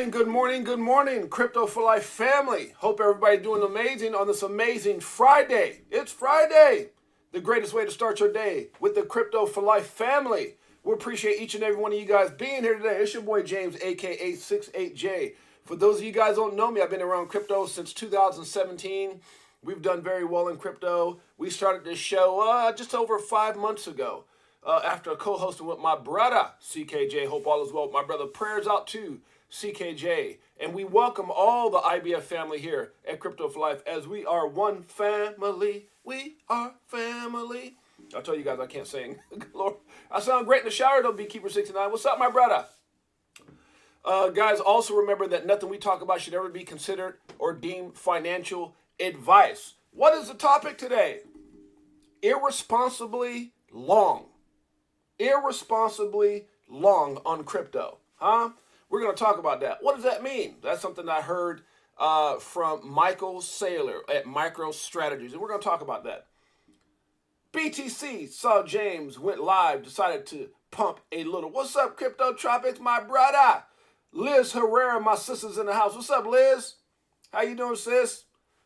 Good morning, Crypto for Life family. Hope everybody's doing amazing on this amazing Friday. It's Friday, the greatest way to start your day with the Crypto for Life family. We appreciate each and every one of you guys being here today. It's your boy James, aka 68J. For those of you guys who don't know me, I've been around crypto since 2017. We've done very well in crypto. We started this show just over 5 months ago after co-hosting with my brother, CKJ. Hope all is well. My brother, prayers out to CKJ. And we welcome all the IBF family here at Crypto for Life as we are one family. We are family. I'll tell you guys I can't sing. Lord, I sound great in the shower though, Beekeeper69. What's up, my brother? Guys, also remember that nothing we talk about should ever be considered or deemed financial advice. What is the topic today? Irresponsibly long. Irresponsibly long on crypto. Huh? We're going to talk about that. What does that mean? That's something I heard from Michael Saylor at MicroStrategies, and we're going to talk about that. BTC saw James, went live, decided to pump a little. What's up, Crypto Tropics, my brother? Liz Herrera, my sister's in the house. What's up, Liz? How you doing, sis?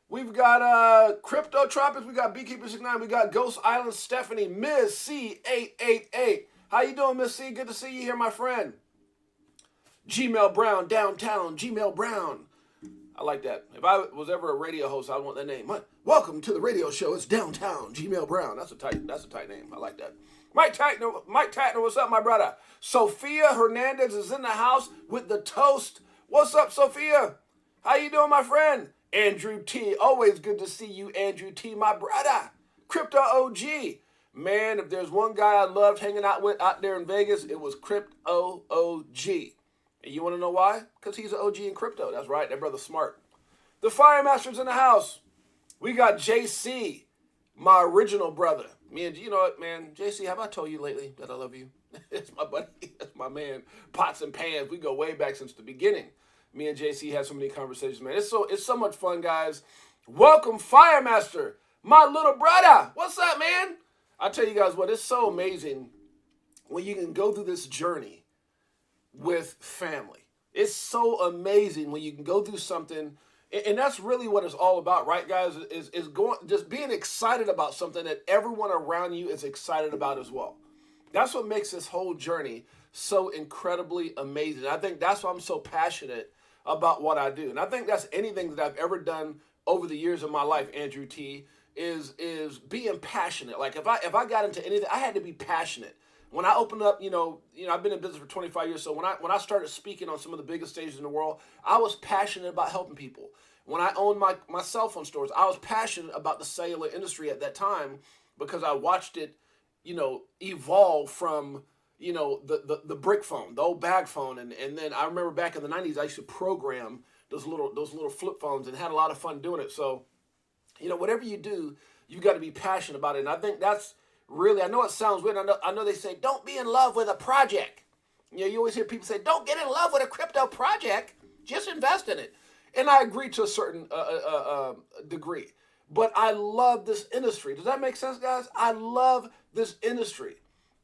We've got Crypto Tropics. We got Beekeeper69. We got Ghost Island Stephanie, Ms. C888. How you doing, Miss C? Good to see you here, my friend. Gmail Brown, downtown, Gmail Brown. I like that. If I was ever a radio host, I'd want that name. Welcome to the radio show. It's downtown, Gmail Brown. That's a tight name. I like that. Mike Tatner, what's up, my brother? Sophia Hernandez is in the house with the toast. What's up, Sophia? How you doing, my friend? Andrew T. Always good to see you, Andrew T, my brother. Crypto OG. Man, if there's one guy I loved hanging out with out there in Vegas, it was Crypto OG. And you want to know why? Because he's an OG in crypto. That's right. That brother's smart. The Fire Master's in the house. We got JC, my original brother. Me and, you know what, man? JC, have I told you lately that I love you? It's my buddy. That's my man. Pots and pans. We go way back since the beginning. Me and JC had so many conversations, man. It's so much fun, guys. Welcome, Fire Master, my little brother. What's up, man? I tell you guys what, it's so amazing when you can go through this journey with family. It's so amazing when you can go through something, and that's really what it's all about, right, guys? Is going, just being excited about something that everyone around you is excited about as well. That's what makes this whole journey so incredibly amazing. I think that's why I'm so passionate about what I do, and I think that's anything that I've ever done over the years of my life, Andrew T, is being passionate. Like if I got into anything, I had to be passionate. When I opened up, you know, I've been in business for 25 years, so when I started speaking on some of the biggest stages in the world, I was passionate about helping people. When I owned my cell phone stores, I was passionate about the cellular industry at that time because I watched it, evolve from, the brick phone, the old bag phone, and then I remember back in the 90s, I used to program those little flip phones and had a lot of fun doing it. So, whatever you do, you got to be passionate about it, and I think that's really, I know it sounds weird. I know they say, don't be in love with a project. You always hear people say, don't get in love with a crypto project. Just invest in it. And I agree to a certain degree. But I love this industry. Does that make sense, guys? I love this industry.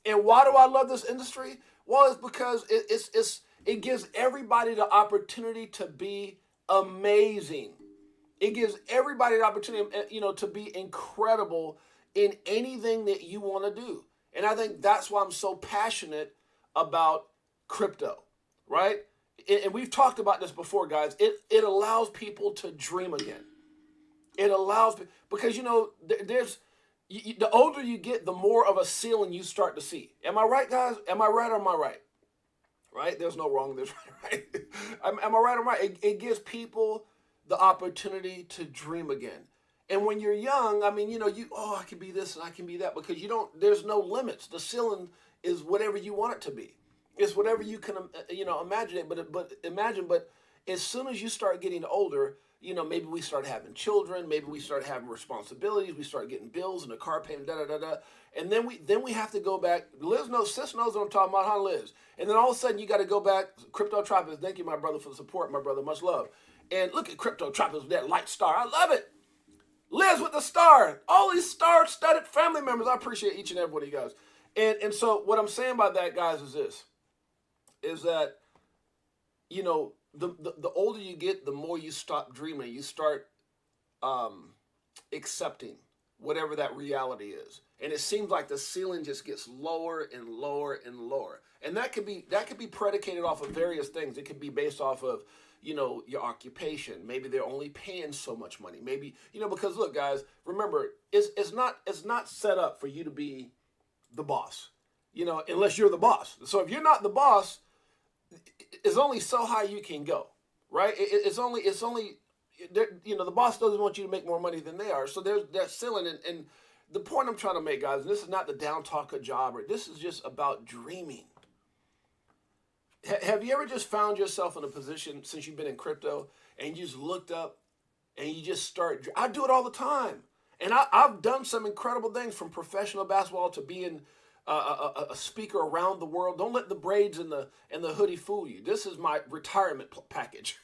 And why do I love this industry? Well, it's because it gives everybody the opportunity to be amazing. It gives everybody the opportunity, to be incredible in anything that you want to do. And I think that's why I'm so passionate about crypto, right? And we've talked about this before, guys. It allows people to dream again. It allows, because, there's, the older you get, the more of a ceiling you start to see. Am I right, guys? Am I right or am I right? Right? There's no wrong, there's right. Am I right or am I right? It gives people the opportunity to dream again. And when you're young, I mean, I can be this and I can be that, because there's no limits. The ceiling is whatever you want it to be. It's whatever you can, imagine it. But as soon as you start getting older, maybe we start having children, maybe we start having responsibilities, we start getting bills and a car payment, and then we have to go back. Sis knows what I'm talking about, huh, Liz? And then all of a sudden you got to go back. Crypto Tropics, thank you, my brother, for the support, my brother, much love. And look at Crypto Tropics with that light star. I love it. Liz with the star. All these star-studded family members. I appreciate each and every one of you guys. And so what I'm saying by that, guys, is this. Is that, the older you get, the more you stop dreaming. You start um, accepting whatever that reality is, and it seems like the ceiling just gets lower and lower and lower. And that could be predicated off of various things. It could be based off of your occupation. Maybe they're only paying so much money. Maybe because look, guys, remember it's not set up for you to be the boss. Unless you're the boss. So if you're not the boss, it's only so high you can go, right? It's only the boss doesn't want you to make more money than they are. So there's that ceiling, and the point I'm trying to make, guys, and this is not the down talk of job, or this is just about dreaming. Have you ever just found yourself in a position since you've been in crypto and you just looked up and you just start? I do it all the time, and I've done some incredible things, from professional basketball to being a speaker around the world. Don't let the braids and the hoodie fool you. This is my retirement package.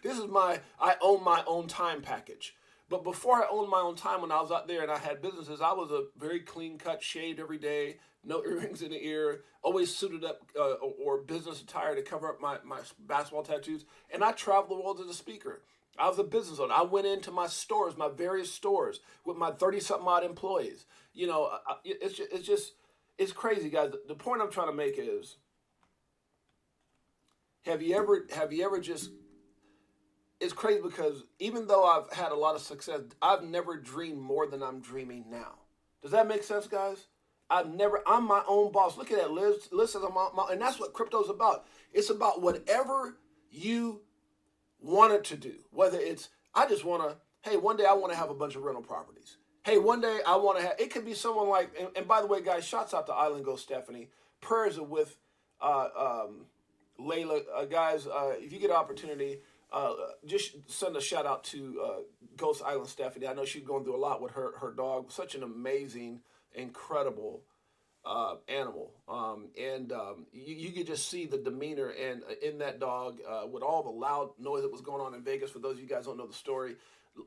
This is my I own my own time package. But before I owned my own time, when I was out there and I had businesses, I was a very clean cut, shaved every day, no earrings in the ear, always suited up or business attire to cover up my basketball tattoos. And I traveled the world as a speaker. I was a business owner. I went into my stores, my various stores, with my 30-something odd employees. It's crazy, guys. The point I'm trying to make is, have you ever just, it's crazy because even though I've had a lot of success, I've never dreamed more than I'm dreaming now. Does that make sense, guys? I'm my own boss. Look at that. Liz says and that's what crypto's about. It's about whatever you want it to do. Whether it's, I just want to, hey, one day I want to have a bunch of rental properties. Hey, one day I want to have, it could be someone like, and by the way, guys, shouts out to Island Ghost Stephanie. Prayers are with Layla. Guys, if you get an opportunity, just send a shout out to Ghost Island Stephanie. I know she's going through a lot with her dog. Such an amazing, incredible animal. You could just see the demeanor and in that dog with all the loud noise that was going on in Vegas. For those of you guys who don't know the story,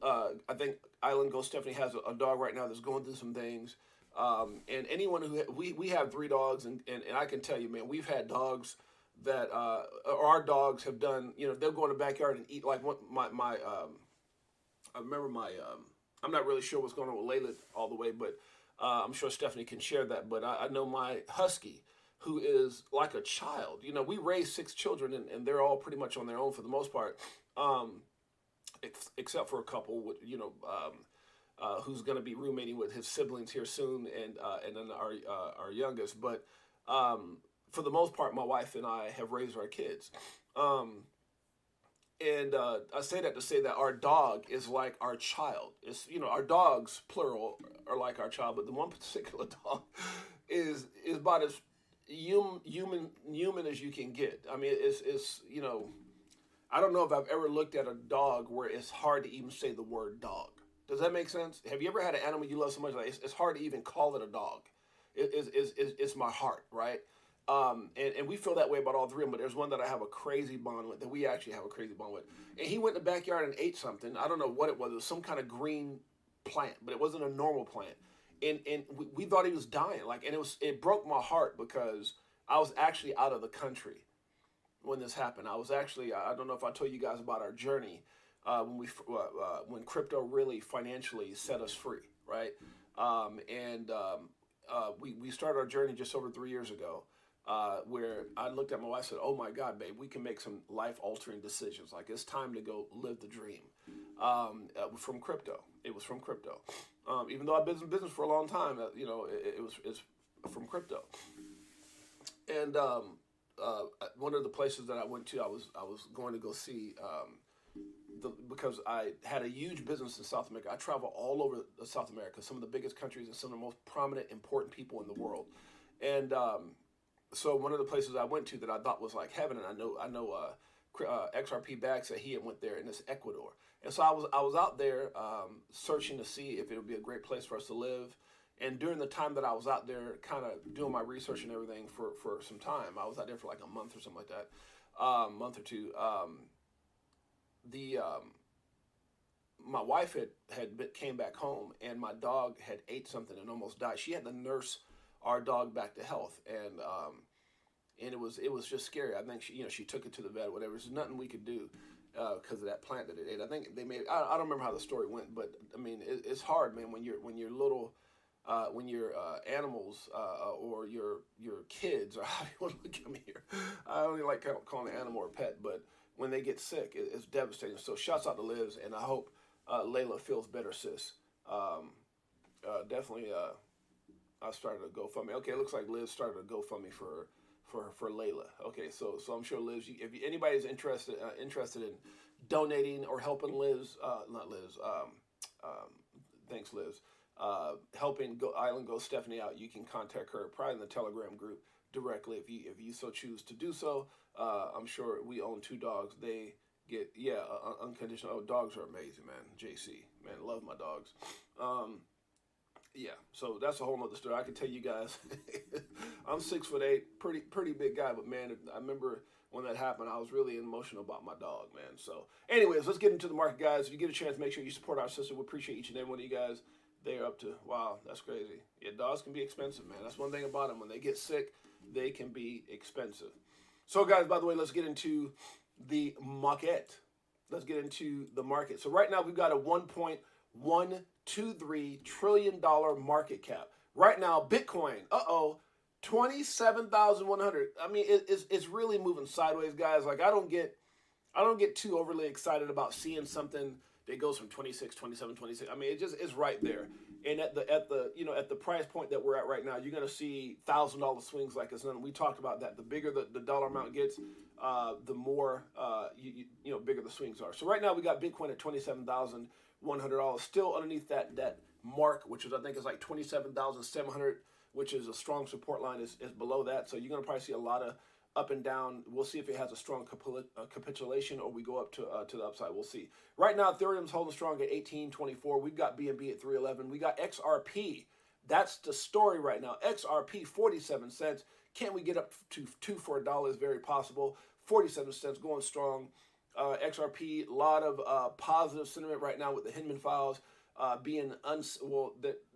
I think Island Ghost Stephanie has a dog right now that's going through some things. And anyone who we have 3 dogs, and I can tell you, man, we've had dogs that or our dogs have done. They'll go in the backyard and eat. Like I remember I'm not really sure what's going on with Layla all the way, but I'm sure Stephanie can share that. But I know my husky, who is like a child. We raised 6 children, and they're all pretty much on their own for the most part, except for a couple with who's going to be roommating with his siblings here soon, and then our youngest. But for the most part, my wife and I have raised our kids. And I say that to say that our dog is like our child. It's our dogs, plural, are like our child, but the one particular dog is about as human as you can get. I mean, it's I don't know if I've ever looked at a dog where it's hard to even say the word dog. Does that make sense? Have you ever had an animal you love so much, like it's hard to even call it a dog? It's my heart, right? And we feel that way about all 3 of them, but there's one that I have a crazy bond with, that we actually have a crazy bond with. And he went in the backyard and ate something. I don't know what it was. It was some kind of green plant, but it wasn't a normal plant. And we thought he was dying. And it broke my heart because I was actually out of the country when this happened. I was actually, I don't know if I told you guys about our journey when crypto really financially set us free, right? We started our journey just over 3 years ago. Where I looked at my wife and said, "Oh my God, babe, we can make some life-altering decisions. Like, it's time to go live the dream." From crypto, it was from crypto. Even though I've been in business for a long time, it's from crypto. And one of the places that I went to, I was going to go see because I had a huge business in South America. I travel all over South America, some of the biggest countries and some of the most prominent, important people in the world, and so one of the places I went to that I thought was like heaven, and I know XRP Bag said he had went there, and it's Ecuador. And so I was out there searching to see if it would be a great place for us to live. And during the time that I was out there, kind of doing my research and everything for some time, I was out there for like a month or something like that, month or two. My wife came back home, and my dog had ate something and almost died. She had to nurse our dog back to health, and it was just scary. I think she took it to the vet, whatever. There's nothing we could do because of that plant that it ate. I think they made. I don't remember how the story went, but I mean, it's hard, man, when you're little. When your animals or your kids, or how do you want to look at me here? I only like calling an animal or pet, but when they get sick, it's devastating. So shouts out to Liz, and I hope Layla feels better, sis. Definitely, I started a GoFundMe. Okay, it looks like Liz started a GoFundMe for Layla. Okay, so I'm sure Liz, if anybody's interested in donating or helping Liz, not Liz, thanks Liz. Helping Island Ghost Stephanie out, you can contact her probably in the Telegram group directly if you so choose to do so. I'm sure we own 2 dogs. They get unconditional. Oh, dogs are amazing, man. JC, man, love my dogs. Yeah, so that's a whole nother story. I can tell you guys, I'm 6'8", pretty big guy, but man, I remember when that happened, I was really emotional about my dog, man. So, anyways, let's get into the market, guys. If you get a chance, make sure you support our sister. We appreciate each and every one of you guys. They're up to, wow, that's crazy. Yeah, dogs can be expensive, man. That's one thing about them. When they get sick, they can be expensive. So, guys, by the way, let's get into the market. Let's get into the market. So, right now, we've got a $1.123 trillion market cap. Right now, Bitcoin, 27,100. I mean, it's really moving sideways, guys. Like, I don't get too overly excited about seeing something that goes from 26, 27, 26. I mean, it's right there. And at the price point that we're at right now, you're gonna see $1,000 swings like it's nothing. We talked about that. The bigger the dollar amount gets, the more bigger the swings are. So right now we got Bitcoin at $27,100, still underneath that mark, which is I think is like 27,700, which is a strong support line. Is below that. So you're gonna probably see a lot of up and down. We'll see if it has a strong capitulation or we go up to the upside. We'll see. Right now, Ethereum's holding strong at 1824. We've got BNB at 311. We got XRP. That's the story right now. XRP, 47 cents. Can we get up to $2 for a dollar? Is very possible. 47 cents going strong. XRP, a lot of positive sentiment right now with the Hinman files being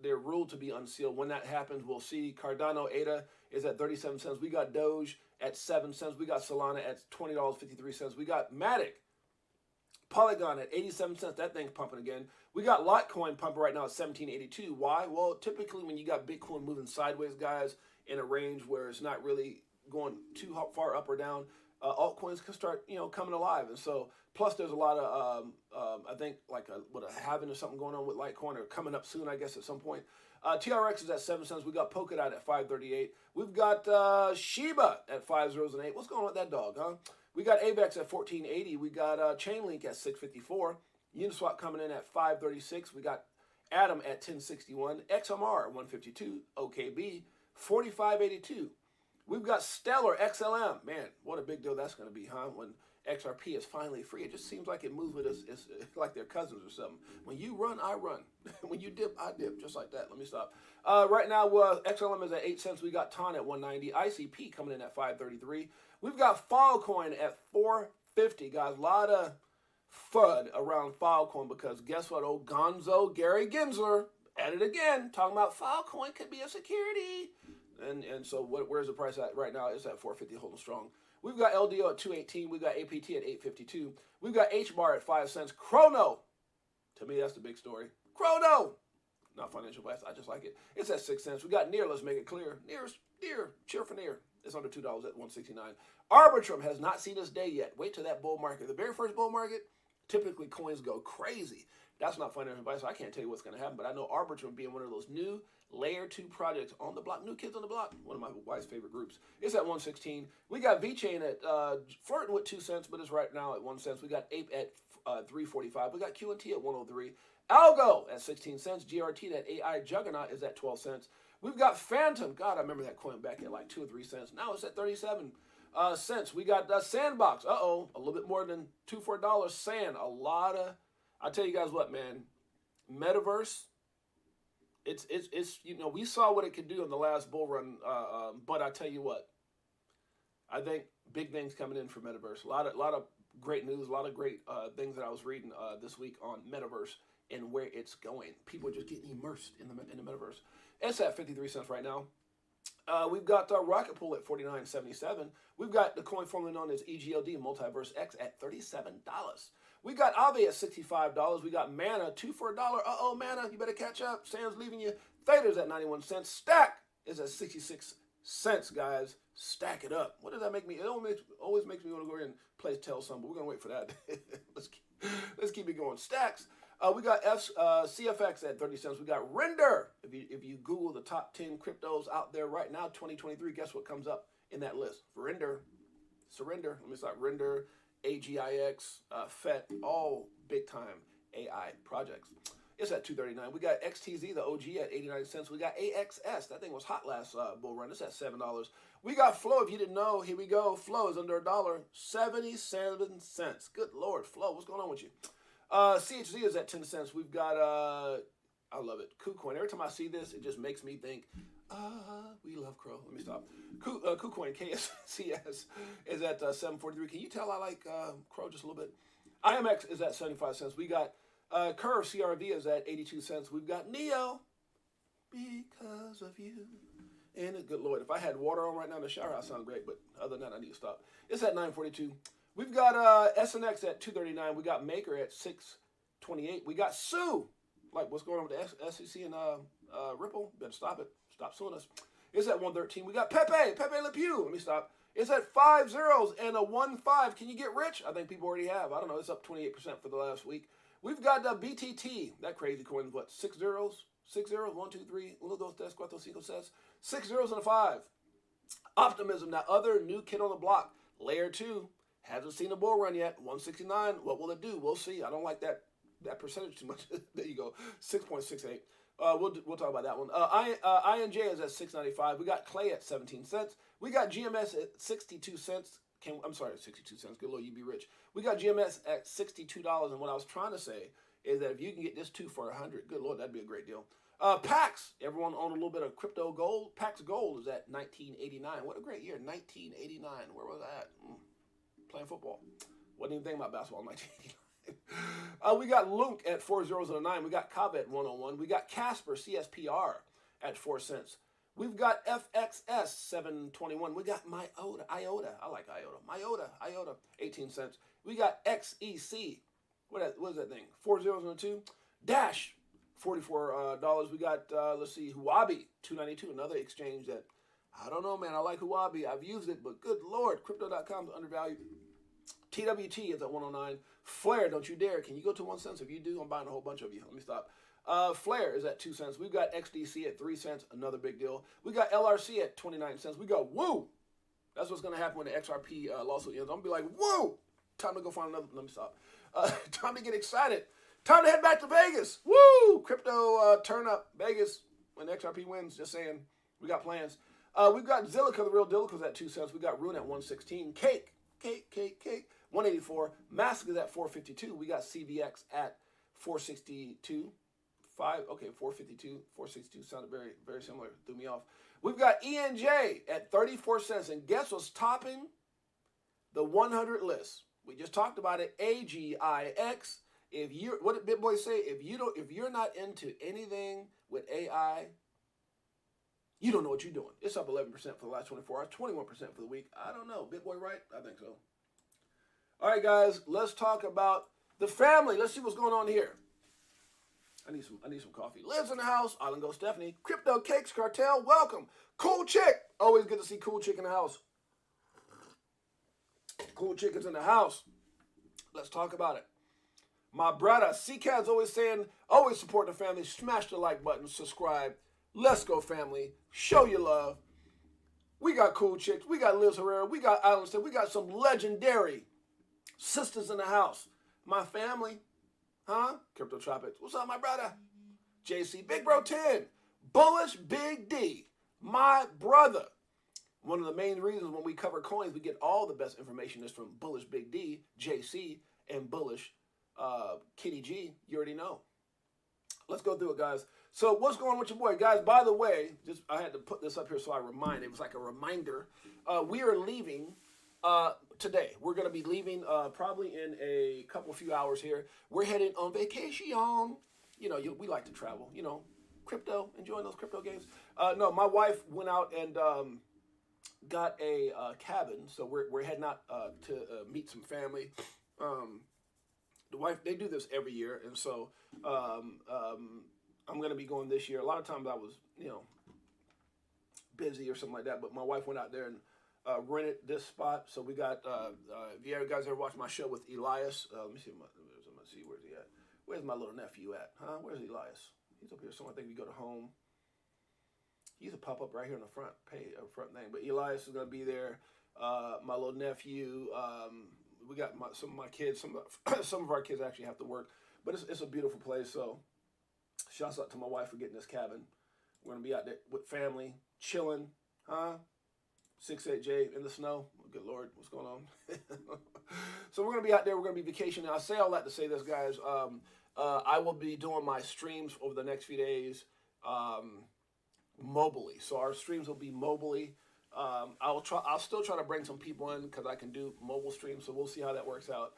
they're ruled to be unsealed. When that happens, we'll see. Cardano, ADA is at 37 cents. We got Doge at 7 cents. We got Solana at $20.53. We got Matic, Polygon at 87 cents. That thing's pumping again. We got Litecoin pumping right now at 1782. Why? Well, typically when you got Bitcoin moving sideways, guys, in a range where it's not really going too far up or down, altcoins can start, coming alive. And so, plus there's a lot of, I think like a halving or something going on with Litecoin or coming up soon, I guess, at some point. TRX is at 7 cents. We got Polkadot at 538. We've got Shiba at 508. What's going on with that dog, huh? We got AVAX at 1480. We got Chainlink at 654. Uniswap coming in at 536. We got Atom at 1061. XMR 152. OKB 4582. We've got Stellar XLM. Man, what a big deal that's going to be, huh? When XRP is finally free, it just seems like it moves with us. It's like they're cousins or something. When you run, I run. When you dip, I dip. Just like that. Let me stop. Right now, XLM is at 8 cents. We got TON at 190. ICP coming in at 533. We've got Filecoin at 450, guys. A lot of FUD around Filecoin because guess what? Old Gonzo Gary Gensler at it again, talking about Filecoin could be a security. And so where's the price at right now? It's at 450, holding strong. We've got LDO at 218. We've got APT at 852. We've got HBAR at 5 cents. Chrono, to me, that's the big story. Chrono, not financial advice. I just like it. It's at 6 cents. We got Near. Let's make it clear. Near, cheer for Near. It's under $2 at 169. Arbitrum has not seen its day yet. Wait till that bull market. The very first bull market, typically coins go crazy. That's not financial advice. So I can't tell you what's going to happen, but I know Arbitrum being one of those new Layer 2 projects on the block, new kids on the block, one of my wife's favorite groups. It's at 116. We got VChain at flirting with 2 cents, but it's right now at 1 cent. We got Ape at 345. We got QNT at 103. Algo at 16 cents. GRT, that AI juggernaut, is at 12 cents. We've got Phantom. God, I remember that coin back at like 2 or 3 cents. Now it's at 37 cents. We got Sandbox. A little bit more than $2 for a dollar. Sand. A lot of. I tell you guys what, man. Metaverse. It's we saw what it could do in the last bull run, but I tell you what, I think big things coming in for Metaverse. A lot of great news, a lot of great things that I was reading this week on Metaverse and where it's going. People are just getting immersed in the Metaverse. It's at 53 cents right now. We've got Rocket Pool at $49.77. We've got the coin formerly known as EGLD, Multiverse X, at $37. We got Aave at $65. We got Mana, 2 for $1. Uh-oh, Mana, you better catch up. Sam's leaving you. Theta's at 91 cents. Stack is at 66 cents, guys. Stack it up. What does that make me? It always makes me want to go in and play Tell Some, but we're going to wait for that. let's keep it going. Stacks. We got CFX at 30 cents. We got Render. If you Google the top 10 cryptos out there right now, 2023, guess what comes up in that list? Render. Surrender. Let me start. Render, AGIX, FET, all big time AI projects. It's at $2.39. We got XTZ, the OG, at 89 cents. We got AXS. That thing was hot last bull run. It's at $7. We got Flow. If you didn't know, here we go. Flow is under $1. 77 cents. Good Lord, Flow. What's going on with you? CHZ is at 10 cents. We've got, I love it, KuCoin. Every time I see this, it just makes me think, we love Crow. Let me stop. KuCoin, KSCS, is at 7.43. Can you tell I like Crow just a little bit? IMX is at 75 cents. We got Curve, CRV, is at 82 cents. We've got Neo, because of you. And good Lord, if I had water on right now in the shower, I'd sound great. But other than that, I need to stop. It's at 9.42. We've got SNX at 2.39. We got Maker at 6.28. We got Sue. Like, what's going on with the SEC and Ripple? Better stop it. Stop suing us. It's at 1.13. We got Pepe Le Pew. Let me stop. It's at 5 zeros and a 1.5. Can you get rich? I think people already have. I don't know. It's up 28% for the last week. We've got BTT. That crazy coin. What? 6 zeros? 6 zeros. 1, 2, 3. Uno, dos, tres, cuatro, cinco, seis. 6 zeros and a 5. Optimism. That other new kid on the block. Layer 2. Hasn't seen a bull run yet. 169. What will it do? We'll see. I don't like that percentage too much. There you go. 6.68. We'll talk about that one. INJ is at 6.95. We got Clay at 17 cents. We got GMS at 62 cents. I'm sorry, 62 cents. Good Lord, you be rich. We got GMS at $62. And what I was trying to say is that if you can get this 2 for 100, good Lord, that'd be a great deal. PAX, everyone own a little bit of crypto gold. PAX Gold is at 1989. What a great year, 1989. Where was I at? Playing football. Wasn't even thinking about basketball in 1989. We got Lunk at 4 zeros and a 9. We got Kava at 101. We got Casper, CSPR, at 4 cents. We've got FXS, 721. We got IOTA. I like IOTA. IOTA, 18 cents. We got XEC. What is that thing? 4 zeros and a 2. Dash, $44. We got, let's see, Huobi, $2.92. Another exchange that, I don't know, man. I like Huobi. I've used it, but good Lord, Crypto.com is undervalued. TWT is at 109. Flare, don't you dare. Can you go to 1 cent? If you do, I'm buying a whole bunch of you. Let me stop. Flare is at 2 cents. We've got XDC at 3 cents. Another big deal. We got LRC at 29 cents. We got Woo. That's what's going to happen when the XRP lawsuit ends. I'm going to be like, woo. Time to go find another. Let me stop. Time to get excited. Time to head back to Vegas. Woo. Crypto turn up. Vegas when XRP wins. Just saying. We got plans. We've got Zilliqa, the real Dillica's at 2 cents. We got Rune at 116. Cake. 184. Mask is at 452. We got CVX at 462. 452. 462 sounded very, very similar. Threw me off. We've got ENJ at 34 cents. And guess what's topping the 100 list? We just talked about it. AGIX. What did BitBoy say? If you're not into anything with AI, you don't know what you're doing. It's up 11% for the last 24 hours, 21% for the week. I don't know. BitBoy right? I think so. All right, guys, let's talk about the family. Let's see what's going on here. I need some coffee. Liz in the house. Island Go Stephanie. Crypto Cakes Cartel. Welcome. Cool Chick. Always good to see Cool Chick in the house. Cool Chick is in the house. Let's talk about it. My brother, C-Cad's always saying, always support the family. Smash the like button. Subscribe. Let's go, family. Show your love. We got Cool Chicks. We got Liz Herrera. We got Island Step. We got some legendary sisters in the house. My family. Huh? Crypto Tropics. What's up, my brother? JC. Big Bro 10. Bullish Big D. My brother. One of the main reasons when we cover coins, we get all the best information is from Bullish Big D, JC, and Bullish Kitty G. You already know. Let's go through it, guys. So what's going on with your boy? Guys, by the way, I had to put this up here so I remind. It was like a reminder. We are leaving today. We're going to be leaving probably in a few hours here. We're heading on vacation. You know, we like to travel. You know, Crypto, enjoying those crypto games. No, my wife went out and got a cabin, so we're heading out to meet some family. The wife, they do this every year, and so I'm going to be going this year. A lot of times I was, busy or something like that, but my wife went out there and rented this spot. So we got, if you guys ever watched my show with Elias, let me see, where's he at? Where's my little nephew at? Huh? Where's Elias? He's up here somewhere. I think we go to home. He's a pop up right here in the front front thing. But Elias is going to be there. My little nephew. We got some of my kids. Some of our kids actually have to work, but it's a beautiful place. So, shouts out to my wife for getting this cabin. We're gonna be out there with family, chilling, huh? 68J in the snow. Oh, good Lord, what's going on? So we're gonna be out there. We're gonna be vacationing. I say all that to say this, guys. I will be doing my streams over the next few days, mobily. So our streams will be mobily. I'll still try to bring some people in because I can do mobile streams. So we'll see how that works out.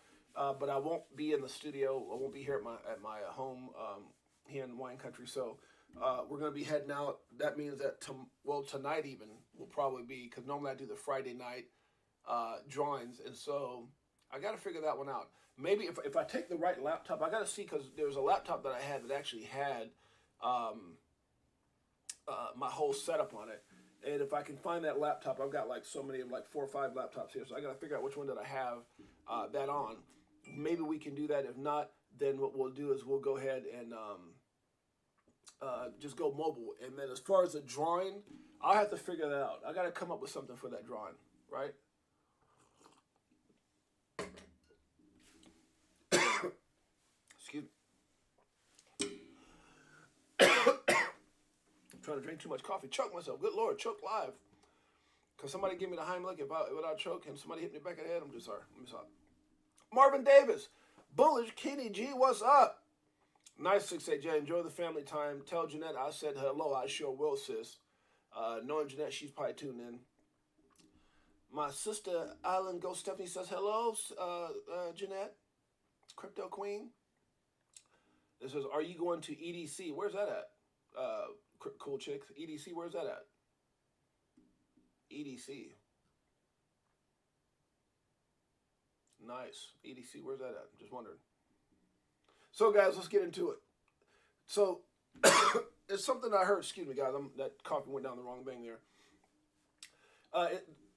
But I won't be in the studio. I won't be here at my home here in wine country. So we're gonna be heading out. That means that tonight even will probably be, because normally I do the Friday night drawings, and so I got to figure that one out. Maybe if I take the right laptop, I got to see, because there's a laptop that I had that actually had my whole setup on it. And if I can find that laptop, I've got like so many, like 4 or 5 laptops here. So I got to figure out which one that I have that on. Maybe we can do that. If not, then what we'll do is we'll go ahead and just go mobile. And then as far as the drawing, I'll have to figure that out. I got to come up with something for that drawing, right? Excuse me. I'm trying to drink too much coffee. Choke myself. Good Lord, choke live. Because somebody give me the Heimlich without choking. Somebody hit me back in the head. I'm just sorry. I'm sorry. Marvin Davis. Bullish Kenny G, what's up? Nice 6-8J. Enjoy the family time. Tell Jeanette I said hello. I sure will, sis. Knowing Jeanette, she's probably tuned in. My sister, Island Ghost Stephanie, says hello, Jeanette. Crypto Queen. It says, are you going to EDC? Where's that at? Cool chicks. EDC, where's that at? EDC. Nice. EDC, where's that at? Just wondering. So, guys, let's get into it. So, it's something I heard. Excuse me, guys. That coffee went down the wrong thing there.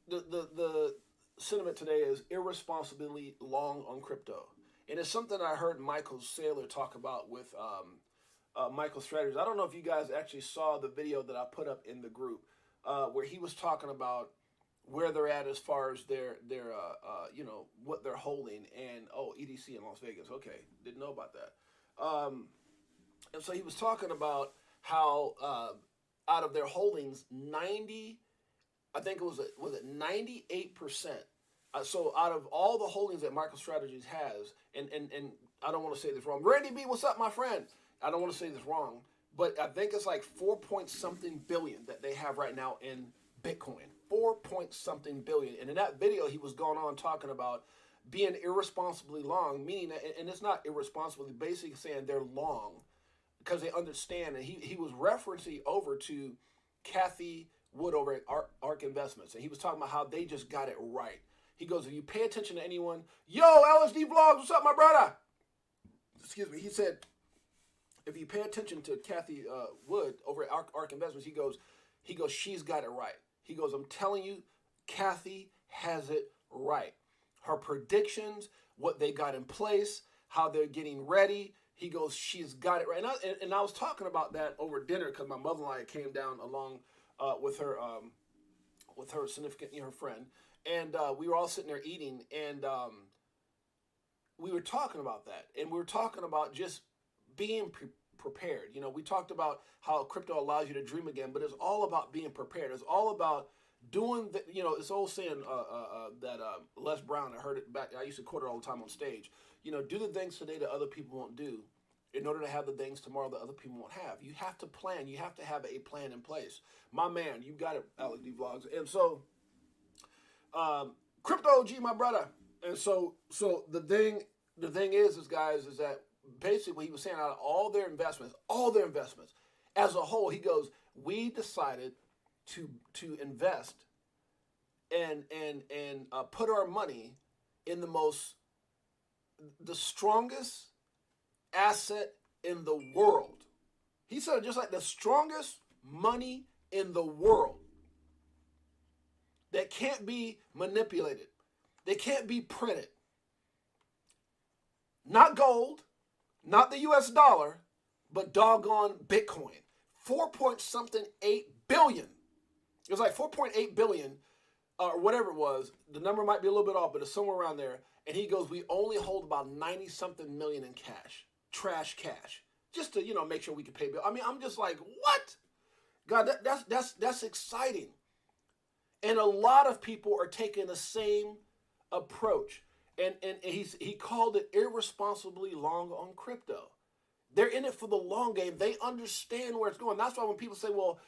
The sentiment today is irresponsibly long on crypto. And it's something I heard Michael Saylor talk about with Michael Strategies. I don't know if you guys actually saw the video that I put up in the group where he was talking about where they're at as far as their what they're holding, and EDC in Las Vegas. Okay, didn't know about that. And so he was talking about how out of their holdings, 98%. So out of all the holdings that MicroStrategies has, and I don't want to say this wrong. Randy B, what's up, my friend? I don't want to say this wrong, but I think it's like 4-point-something billion that they have right now in Bitcoin. 4-point-something billion. And in that video, he was going on talking about being irresponsibly long, meaning, and it's not irresponsibly, basically saying they're long because they understand. And he was referencing over to Kathy Wood over at ARK Investments, and he was talking about how they just got it right. He goes, if you pay attention to anyone, yo, LSD Vlogs, what's up, my brother? Excuse me. He said, if you pay attention to Kathy Wood over at ARK Investments, he goes, she's got it right. He goes, I'm telling you, Kathy has it right. Her predictions, what they got in place, how they're getting ready. He goes, she's got it right. And I was talking about that over dinner because my mother-in-law came down along with her significant, her friend. And we were all sitting there eating, and we were talking about that. And we were talking about just being prepared. We talked about how crypto allows you to dream again, but it's all about being prepared. It's all about doing this old saying that Les Brown, I heard it back, I used to quote it all the time on stage. Do the things today that other people won't do in order to have the things tomorrow that other people won't have. You have to plan. You have to have a plan in place. My man, you got it, Alex D Vlogs. And so, Crypto OG, my brother. And so the thing is guys, is that basically what he was saying, out of all their investments, as a whole, he goes, we decided to invest and put our money in the strongest asset in the world. He said just like the strongest money in the world that can't be manipulated, they can't be printed. Not gold, not the US dollar, but doggone Bitcoin. 4 point something 8 billion. It was like 4.8 billion or whatever it was. The number might be a little bit off, but it's somewhere around there. And he goes, we only hold about 90 something million in cash, trash cash, just to, make sure we can pay bills. I mean, I'm just like, what? God, that's exciting. And a lot of people are taking the same approach. And he called it irresponsibly long on crypto. They're in it for the long game. They understand where it's going. That's why when people say, well,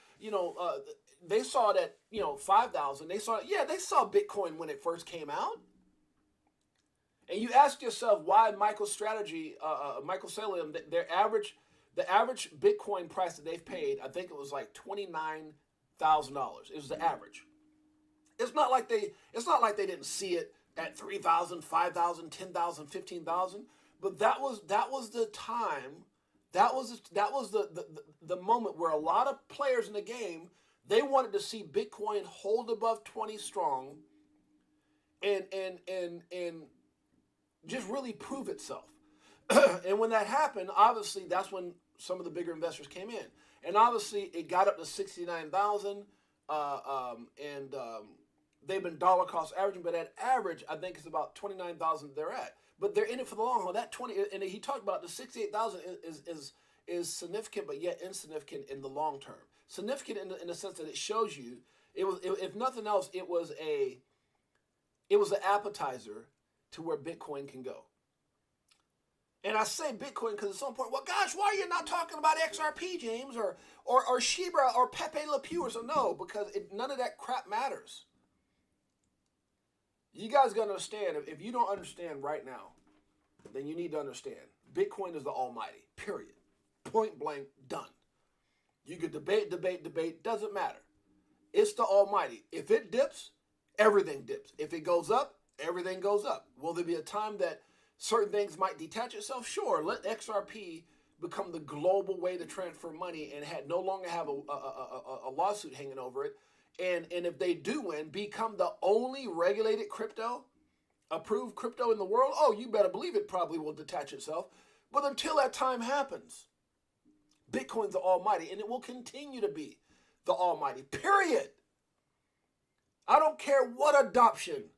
they saw it at, 5,000. They saw Bitcoin when it first came out. And you ask yourself why Michael Saylor, the average Bitcoin price that they've paid, I think it was like $29,000. It was the average. It's not like they didn't see it at 3,000, 5,000, 10,000, 15,000. But that was the time. That was the moment where a lot of players in the game, they wanted to see Bitcoin hold above 20 strong and just really prove itself. And when that happened, obviously that's when some of the bigger investors came in. And obviously it got up to 69,000 and they've been dollar cost averaging, but at average, I think it's about 29,000 they're at. But they're in it for the long haul. That 20, and he talked about the 68,000 is significant, but yet insignificant in the long term. Significant in the sense that it shows you, if nothing else, it was an appetizer to where Bitcoin can go. And I say Bitcoin because at some point, well, gosh, why are you not talking about XRP, James, or Shiba or Pepe Le Pew or so? No, because none of that crap matters. You guys got to understand, if you don't understand right now, then you need to understand. Bitcoin is the almighty, period. Point blank, done. You could debate, doesn't matter. It's the almighty. If it dips, everything dips. If it goes up, everything goes up. Will there be a time that certain things might detach itself? Sure, let XRP become the global way to transfer money and no longer have a lawsuit hanging over it. And if they do win, become the only regulated crypto, approved crypto in the world, oh, you better believe it probably will detach itself. But until that time happens, Bitcoin's the almighty, and it will continue to be the almighty, period. I don't care what adoption,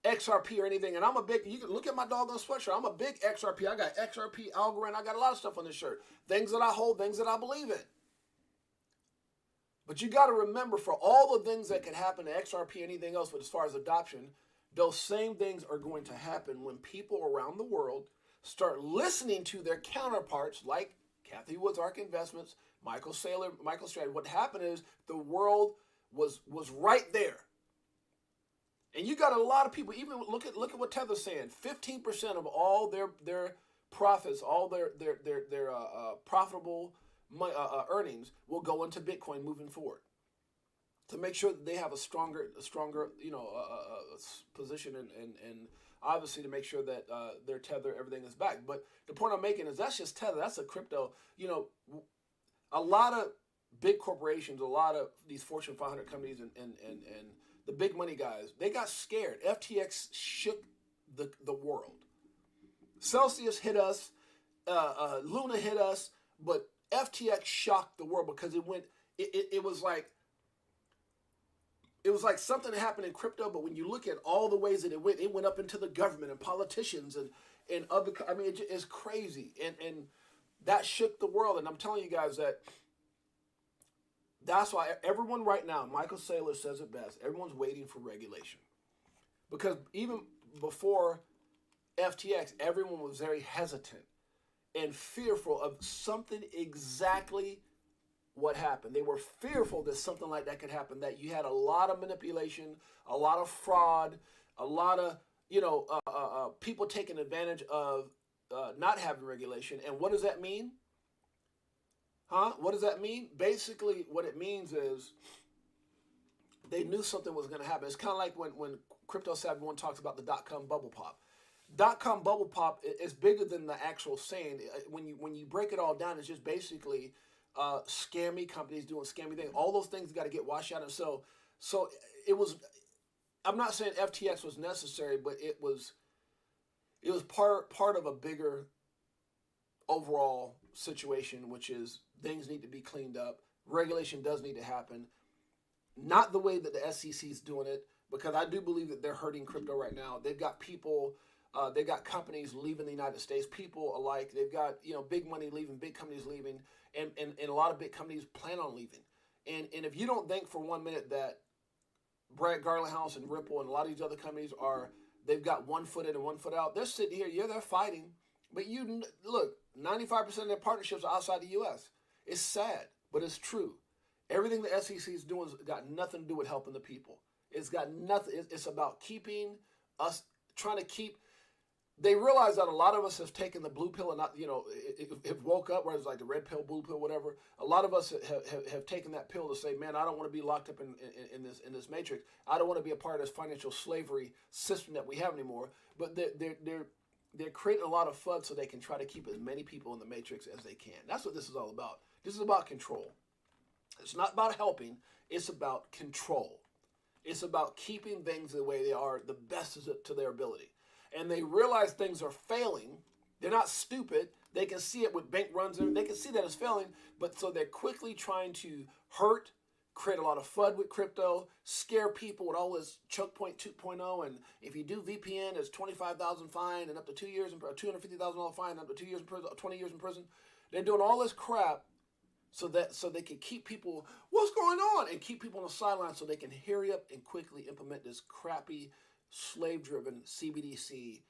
XRP or anything, and you can look at my doggone sweatshirt. I'm a big XRP. I got XRP, Algorand. I got a lot of stuff on this shirt. Things that I hold, things that I believe in. But you got to remember, for all the things that can happen to XRP, anything else, but as far as adoption, those same things are going to happen when people around the world start listening to their counterparts like Kathy Wood's ARK Investments, Michael Saylor, Michael Stratton. What happened is the world was right there. And you got a lot of people, even look at what Tether's saying. 15% of all their profits, all their profitable earnings will go into Bitcoin moving forward, to make sure that they have a stronger position and obviously to make sure that their Tether, everything is back. But the point I'm making is that's just Tether. That's a crypto. A lot of big corporations, a lot of these Fortune 500 companies and the big money guys, they got scared. FTX shook the world. Celsius hit us, Luna hit us, but FTX shocked the world because it was like something that happened in crypto, but when you look at all the ways that it went up into the government and politicians and other, I mean, it's crazy. And that shook the world. And I'm telling you guys that's why everyone right now, Michael Saylor says it best, everyone's waiting for regulation. Because even before FTX, everyone was very hesitant and fearful of something exactly what happened. They were fearful that something like that could happen, that you had a lot of manipulation, a lot of fraud, a lot of, people taking advantage of not having regulation. And what does that mean? Huh? What does that mean? Basically, what it means is they knew something was going to happen. It's kind of like when Crypto Savvy One talks about the dot-com bubble pop. Dot-com bubble pop is bigger than the actual saying. When you break it all down, it's just basically scammy companies doing scammy things. All those things got to get washed out. And so it was. I'm not saying FTX was necessary, but it was part of a bigger overall situation, which is things need to be cleaned up. Regulation does need to happen. Not the way that the SEC is doing it, because I do believe that they're hurting crypto right now. They've got people, they've got companies leaving the United States, people alike. They've got big money leaving, big companies leaving, and a lot of big companies plan on leaving. And if you don't think for 1 minute that Brad Garlinghouse and Ripple and a lot of these other companies they've got 1 foot in and 1 foot out, they're sitting here, yeah, they're fighting, but look, 95% of their partnerships are outside the U.S. It's sad, but it's true. Everything the SEC is doing has got nothing to do with helping the people. It's got nothing. It's about keeping us, trying to keep. They realize that a lot of us have taken the blue pill and not, have woke up, where it's like the red pill, blue pill, whatever. A lot of us have taken that pill to say, man, I don't want to be locked up in this matrix. I don't want to be a part of this financial slavery system that we have anymore. But they're creating a lot of FUD so they can try to keep as many people in the matrix as they can. That's what this is all about. This is about control. It's not about helping. It's about control. It's about keeping things the way they are, the best to their ability. And they realize things are failing. They're not stupid. They can see it with bank runs. They can see that it's failing. But so they're quickly trying to hurt, create a lot of FUD with crypto, scare people with all this choke point 2.0. And if you do VPN, it's $25,000 fine and up to 2 years, $250,000 fine, up to 2 years in prison, 20 years in prison. They're doing all this crap so they can keep people, what's going on? And keep people on the sidelines so they can hurry up and quickly implement this crappy, slave-driven CBDC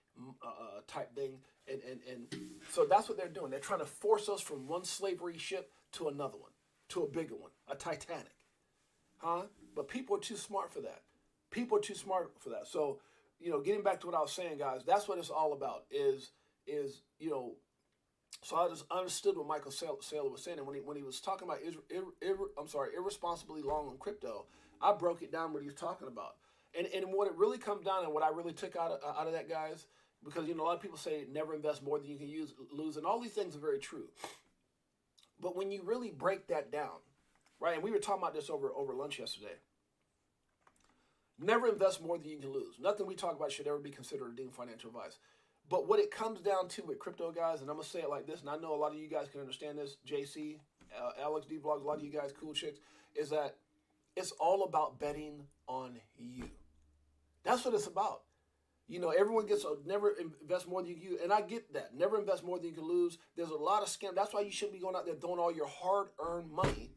type thing. And so that's what they're doing. They're trying to force us from one slavery ship to another one, to a bigger one, a Titanic. Huh? But people are too smart for that. People are too smart for that. So, getting back to what I was saying, guys, that's what it's all about is so I just understood what Michael Saylor was saying, and when he was talking about irresponsibly long on crypto, I broke it down what he was talking about, and what it really comes down and what I really took out of that, guys, because a lot of people say never invest more than you can lose, and all these things are very true, but when you really break that down, right? And we were talking about this over lunch yesterday. Never invest more than you can lose. Nothing we talk about should ever be considered or deemed financial advice. But what it comes down to with crypto, guys, and I'm going to say it like this, and I know a lot of you guys can understand this, JC, Alex D Vlogs, a lot of you guys, cool chicks, is that it's all about betting on you. That's what it's about. Everyone gets never invest more than you can use, and I get that. Never invest more than you can lose. There's a lot of scam. That's why you shouldn't be going out there throwing all your hard-earned money.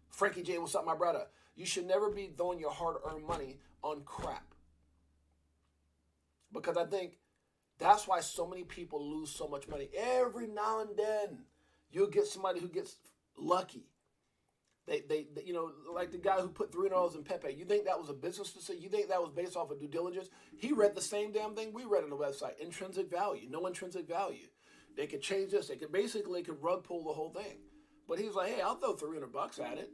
Frankie J, what's up, my brother? You should never be throwing your hard-earned money on crap. Because I think that's why so many people lose so much money. Every now and then, you'll get somebody who gets lucky. They like the guy who put $3 in Pepe. You think that was a business decision? You think that was based off of due diligence? He read the same damn thing we read on the website. Intrinsic value. No intrinsic value. They could change this. They could rug pull the whole thing. But he was like, hey, I'll throw $300 at it.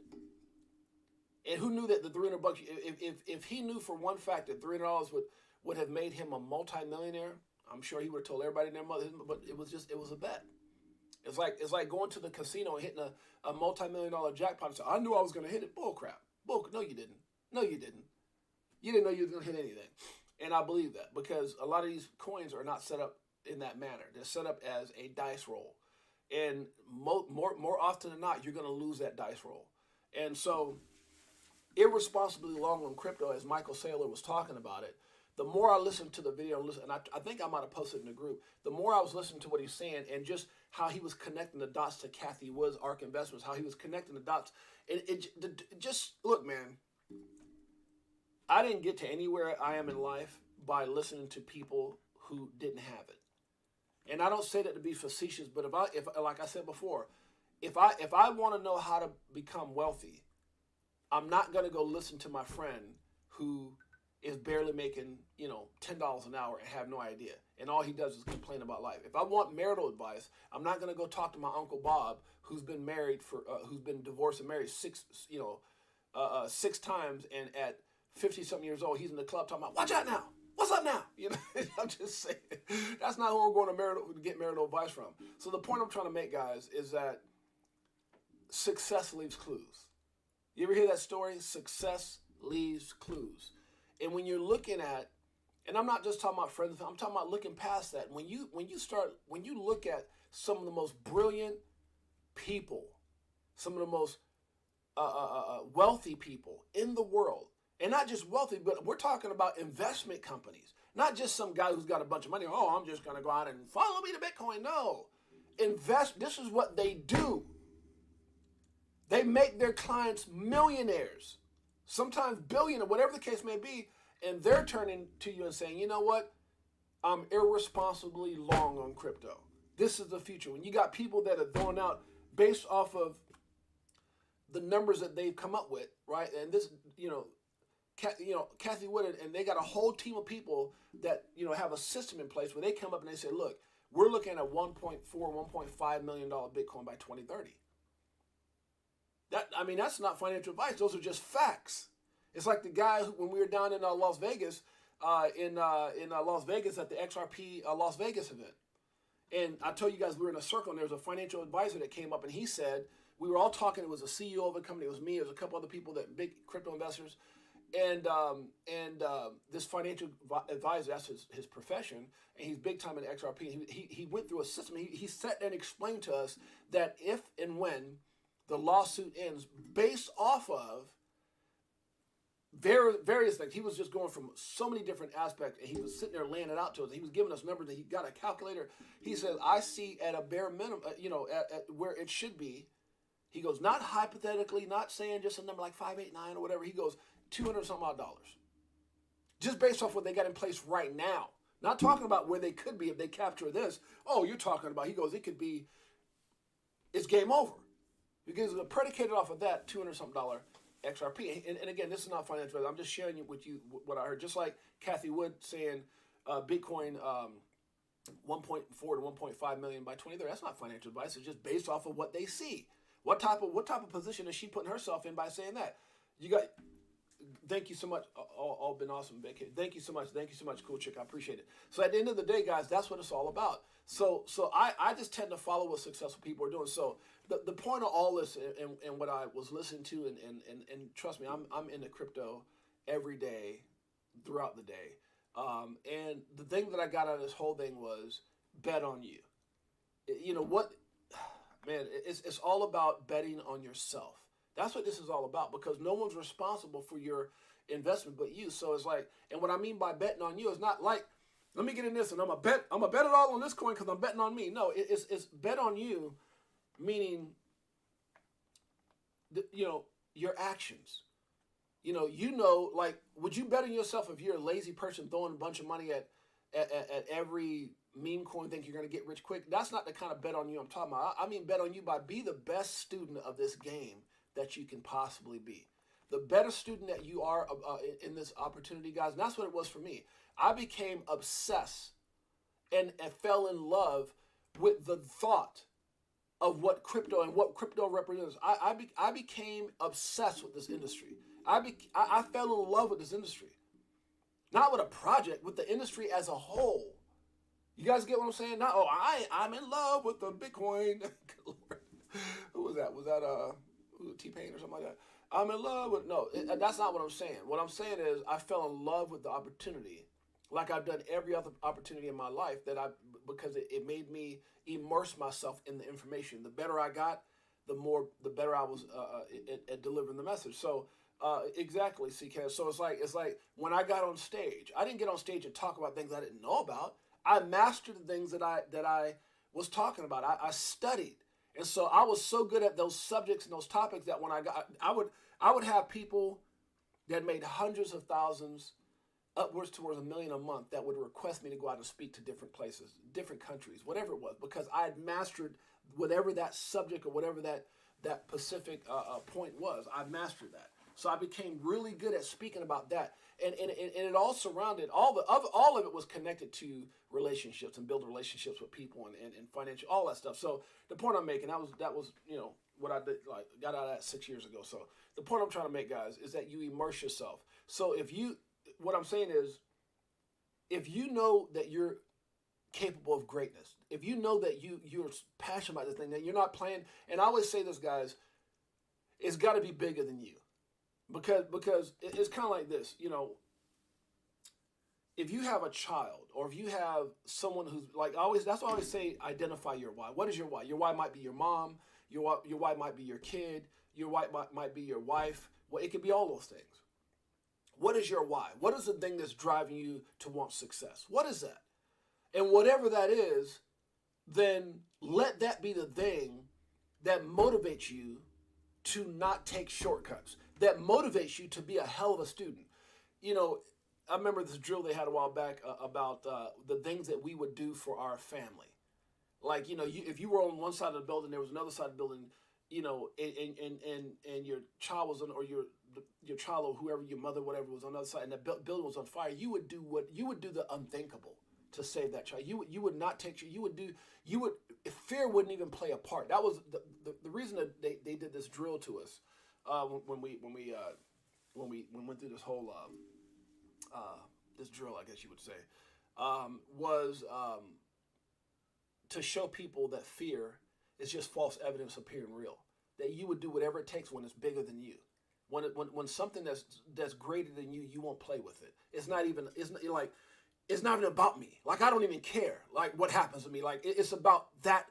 And who knew that the $300, if he knew for one fact that $300 would have made him a multimillionaire, I'm sure he would have told everybody in their mother, but it was a bet. It's like going to the casino and hitting a multi-million-dollar jackpot and saying, I knew I was going to hit it. Bull crap. No, you didn't. No, you didn't. You didn't know you were going to hit anything. And I believe that because a lot of these coins are not set up in that manner. They're set up as a dice roll. And more often than not, you're going to lose that dice roll. And so, irresponsibly long on crypto, as Michael Saylor was talking about it, the more I listened to the video, and I think I might have posted in the group, the more I was listening to what he's saying and just how he was connecting the dots to Kathy Wood's ARK Investments, how he was connecting the dots. Look, man, I didn't get to anywhere I am in life by listening to people who didn't have it. And I don't say that to be facetious, but if like I said before, if I want to know how to become wealthy, I'm not going to go listen to my friend who is barely making, $10 an hour and have no idea. And all he does is complain about life. If I want marital advice, I'm not going to go talk to my Uncle Bob, who's been divorced and married six times, and at 50 something years old, he's in the club talking about, watch out now. What's up now? I'm just saying, that's not who I'm going to get marital advice from. So the point I'm trying to make, guys, is that success leaves clues. You ever hear that story? Success leaves clues. And when you're looking at, and I'm not just talking about friends, I'm talking about looking past that. When you look at some of the most brilliant people, some of the most wealthy people in the world, and not just wealthy, but we're talking about investment companies, not just some guy who's got a bunch of money. Oh, I'm just going to go out and follow me to Bitcoin. No, invest. This is what they do. They make their clients millionaires, sometimes billionaires, whatever the case may be, and they're turning to you and saying, you know what? I'm irresponsibly long on crypto. This is the future. When you got people that are throwing out based off of the numbers that they've come up with, right? And this, Kathy Wood, and they got a whole team of people that, have a system in place where they come up and they say, look, we're looking at $1.4, $1.5 million Bitcoin by 2030. That's not financial advice. Those are just facts. It's like the guy when we were down in Las Vegas, in Las Vegas at the XRP Las Vegas event. And I told you guys we were in a circle, and there was a financial advisor that came up, and he said, we were all talking, it was a CEO of a company, it was me, it was a couple other people, that big crypto investors, and this financial advisor, that's his profession, and he's big time in XRP. He went through a system. He sat there and explained to us that if and when the lawsuit ends, based off of various things. He was just going from so many different aspects, and he was sitting there laying it out to us. He was giving us numbers, and he got a calculator. He said, I see at a bare minimum, at where it should be. He goes, not hypothetically, not saying just a number like 589 or whatever. He goes, $200-some-odd. Just based off what they got in place right now. Not talking about where they could be if they capture this. Oh, you're talking about, he goes, it could be, it's game over. Because predicated off of that $200-something XRP. And again, this is not financial advice. I'm just sharing with you what I heard. Just like Kathy Wood saying Bitcoin 1.4 to 1.5 million by 2030. That's not financial advice. It's just based off of what they see. What type of position is she putting herself in by saying that? Thank you so much. All been awesome, Becky. Thank you so much. Thank you so much, cool chick. I appreciate it. So at the end of the day, guys, that's what it's all about. So I just tend to follow what successful people are doing. So the point of all this and what I was listening to and trust me, I'm into crypto every day, throughout the day. And the thing that I got out of this whole thing was bet on you. You know what, man? It's all about betting on yourself. That's what this is all about, because no one's responsible for your investment but you. So it's like, and what I mean by betting on you is not like, let me get in this and I'm gonna bet it all on this coin because I'm betting on me. No, it's bet on you, meaning, your actions. Like, would you bet on yourself if you're a lazy person throwing a bunch of money at every meme coin, think you're going to get rich quick? That's not the kind of bet on you I'm talking about. I mean bet on you by be the best student of this game that you can possibly be. The better student that you are in this opportunity, guys. And that's what it was for me. I became obsessed and fell in love with the thought of what crypto represents. I became obsessed with this industry. I fell in love with this industry. Not with a project, with the industry as a whole. You guys get what I'm saying? I'm in love with the Bitcoin. Who was that? Was that T-Pain or something like that? I'm in love with, no, that's not what I'm saying. What I'm saying is I fell in love with the opportunity, like I've done every other opportunity in my life, because it made me immerse myself in the information. The better I got, the better I was at delivering the message. So exactly, CK. So it's like when I got on stage, I didn't get on stage and talk about things I didn't know about. I mastered the things that I was talking about. I studied. And so I was so good at those subjects and those topics that when I would have people that made hundreds of thousands, upwards towards $1 million a month, that would request me to go out and speak to different places, different countries, whatever it was, because I had mastered whatever that subject or whatever that specific point was. I mastered that. So I became really good at speaking about that. And it all surrounded, all of it was connected to relationships and building relationships with people and financial, all that stuff. So the point I'm making, that was what I did, like, got out of that 6 years ago. So the point I'm trying to make, guys, is that you immerse yourself. So what I'm saying is, if you know that you're capable of greatness, if you know that you're passionate about this thing, that you're not playing, and I always say this, guys, it's got to be bigger than you, because it's kind of like this, if you have a child, or if you have someone who's like, that's why I always say, identify your why. What is your why? Your why might be your mom. Your why might be your kid. Your why might be your wife. Well, it could be all those things. What is your why? What is the thing that's driving you to want success? What is that? And whatever that is, then let that be the thing that motivates you to not take shortcuts, that motivates you to be a hell of a student. I remember this drill they had a while back about the things that we would do for our family. Like, if you were on one side of the building, there was another side of the building, and your child was on, or your child, or whoever, your mother, whatever, was on the other side, and the building was on fire, you would do the unthinkable to save that child. You would not take, fear wouldn't even play a part. That was the reason that they did this drill to us when we went through this whole this drill, I guess you would say, was to show people that fear is just false evidence appearing real. That you would do whatever it takes when it's bigger than you. When something that's greater than you, you won't play with it. It's not even about me. Like, I don't even care, like, what happens to me. Like, it's about that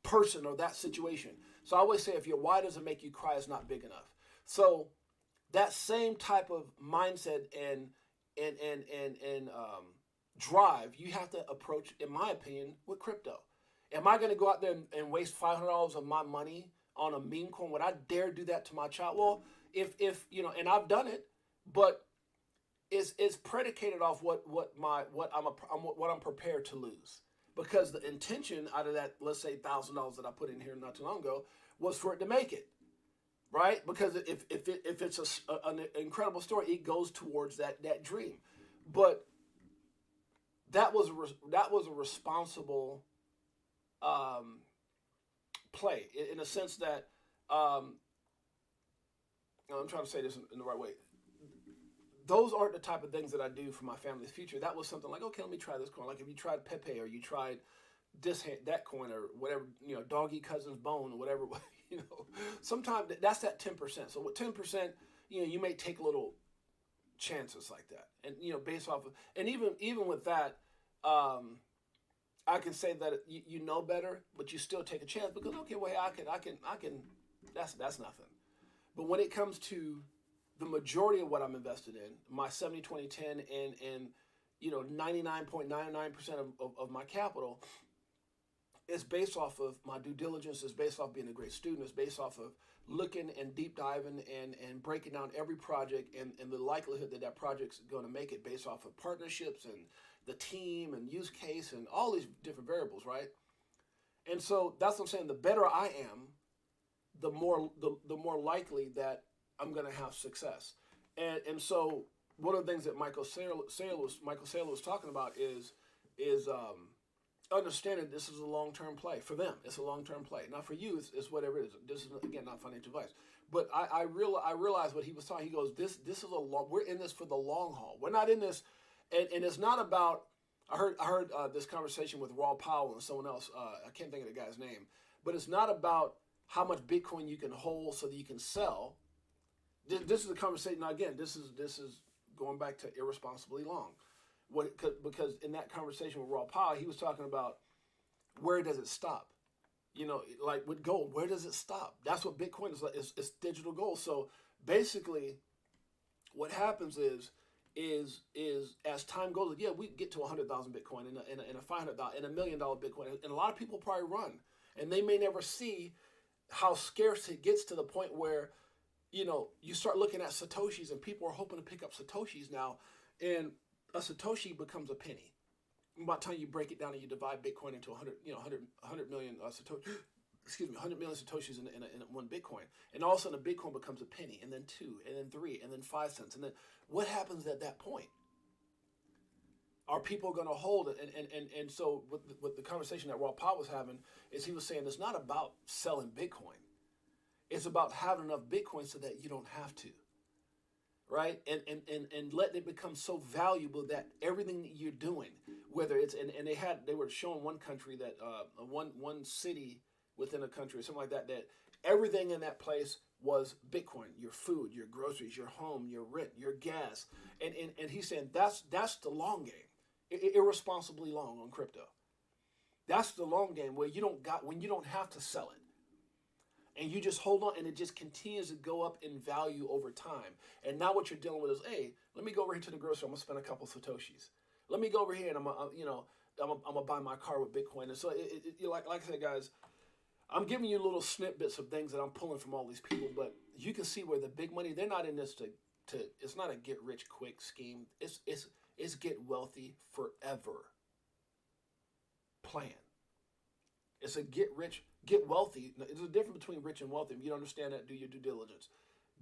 person or that situation. So I always say, if your why doesn't make you cry, it's not big enough. So that same type of mindset and drive, you have to approach, in my opinion, with crypto. Am I going to go out there and waste $500 of my money on a meme coin? Would I dare do that to my child? Well, if and I've done it, but it's predicated off what I'm prepared to lose, because the intention out of that, let's say $1,000 that I put in here not too long ago, was for it to make it, right? Because if it's an incredible story, it goes towards that dream. But that was a responsible play, in a sense that I'm trying to say this in the right way. Those aren't the type of things that I do for my family's future. That was something like, okay, let me try this coin. Like, if you tried Pepe, or you tried that coin, or whatever, doggy cousin's bone, or whatever, sometimes that's that 10%. So with 10%, you may take little chances like that, and based off of, and even with that, I can say that you know better, but you still take a chance, because, okay, well, I can. That's nothing. But when it comes to the majority of what I'm invested in, my 70-20-10, and 99.99% of my capital, is based off of my due diligence. Is based off being a great student. Is based off of looking and deep diving and breaking down every project and the likelihood that project's going to make it, based off of partnerships and the team and use case and all these different variables, right? And so that's what I'm saying. The better I am, the more likely that I'm going to have success. And so one of the things that Michael Saylor was talking about is understanding this is a long-term play. For them, it's a long-term play. Now, for you, it's whatever it is. This is, again, not financial advice. But I realized what he was talking. He goes, this is we're in this for the long haul. We're not in this, and it's not about. I heard this conversation with Raw Powell and someone else. I can't think of the guy's name, but it's not about how much Bitcoin you can hold so that you can sell. This is a conversation. Now, again, this is going back to Irresponsibly Long. Because in that conversation with Raw Powell, he was talking about, where does it stop? Like with gold, where does it stop? That's what Bitcoin is like. It's digital gold. So basically, what happens is as time goes, yeah, we get to 100,000 Bitcoin and a 500,000 and $1 million Bitcoin, and a lot of people probably run, and they may never see how scarce it gets, to the point where you start looking at Satoshis, and people are hoping to pick up Satoshis now, and a Satoshi becomes a penny. By the time you break it down and you divide Bitcoin into 100 million 100 million Satoshis in one Bitcoin. And all of a sudden a Bitcoin becomes a penny, and then 2, and then 3, and then 5 cents. And then what happens at that point? Are people going to hold it? And so with the conversation that Raw Paul was having is he was saying it's not about selling Bitcoin. It's about having enough Bitcoin so that you don't have to. Right? And let it become so valuable that everything that you're doing, whether it's, and they were showing one country that, one city within a country or something like that, that everything in that place was Bitcoin, your food, your groceries, your home, your rent, your gas. And he's saying that's the long game. Irresponsibly long on crypto. That's the long game where when you don't have to sell it. And you just hold on, and it just continues to go up in value over time. And now what you're dealing with is, hey, let me go over here to the grocery. I'm gonna spend a couple Satoshis. Let me go over here and I'm gonna buy my car with Bitcoin. And so like I said, guys, I'm giving you little snippets of things that I'm pulling from all these people, but you can see where the big money, they're not in this to it's not a get rich quick scheme. It's get wealthy forever plan. It's a get wealthy. There's a difference between rich and wealthy. If you don't understand that, do your due diligence.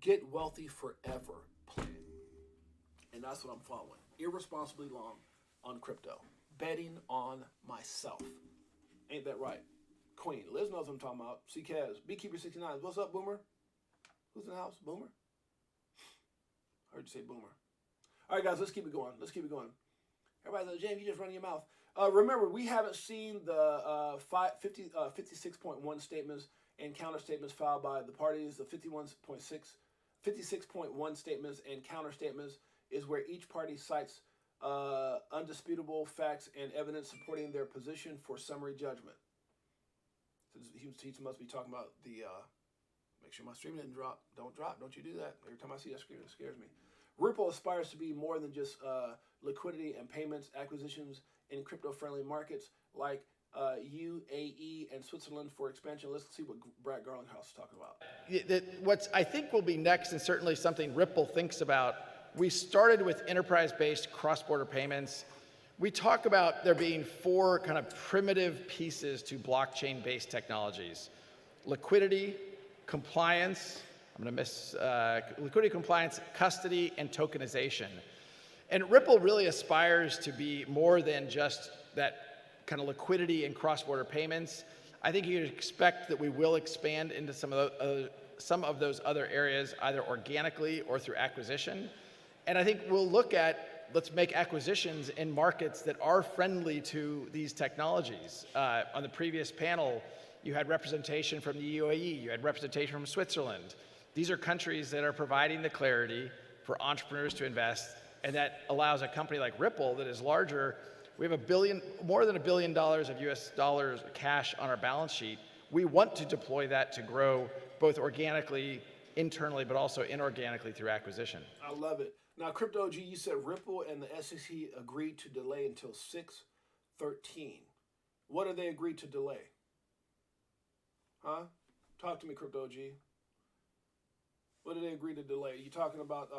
Get wealthy forever plan. And that's what I'm following. Irresponsibly long on crypto. Betting on myself. Ain't that right? Queen. Liz knows what I'm talking about. C-Kaz. Beekeeper69. What's up, Boomer? Who's in the house? Boomer? I heard you say Boomer. All right, guys, let's keep it going. Everybody says, James, you just running your mouth. Remember, we haven't seen the 56.1 statements and counter statements filed by the parties. The 56.1 statements and counter statements is where each party cites undisputable facts and evidence supporting their position for summary judgment. So he must be talking about the, make sure my stream didn't drop. Don't you do that. Every time I see that screen, it scares me. Ripple aspires to be more than just liquidity and payments acquisitions in crypto-friendly markets like UAE and Switzerland for expansion. Let's see what Brad Garlinghouse is talking about. What I think will be next, and certainly something Ripple thinks about, we started with enterprise-based cross-border payments. We talk about there being 4 kind of primitive pieces to blockchain-based technologies: liquidity, compliance, I'm going to miss liquidity, compliance, custody, and tokenization. And Ripple really aspires to be more than just that kind of liquidity and cross-border payments. I think you could expect that we will expand into some of those other areas, either organically or through acquisition. And I think we'll look at, let's make acquisitions in markets that are friendly to these technologies. On the previous panel, you had representation from the UAE, you had representation from Switzerland. These are countries that are providing the clarity for entrepreneurs to invest, and that allows a company like Ripple that is larger. We have more than $1 billion of US dollars cash on our balance sheet. We want to deploy that to grow both organically, internally, but also inorganically through acquisition. I love it. Now, Crypto G, you said Ripple and the SEC agreed to delay until 6/13. What did they agree to delay? Huh? Talk to me, Crypto G. What did they agree to delay? You talking about?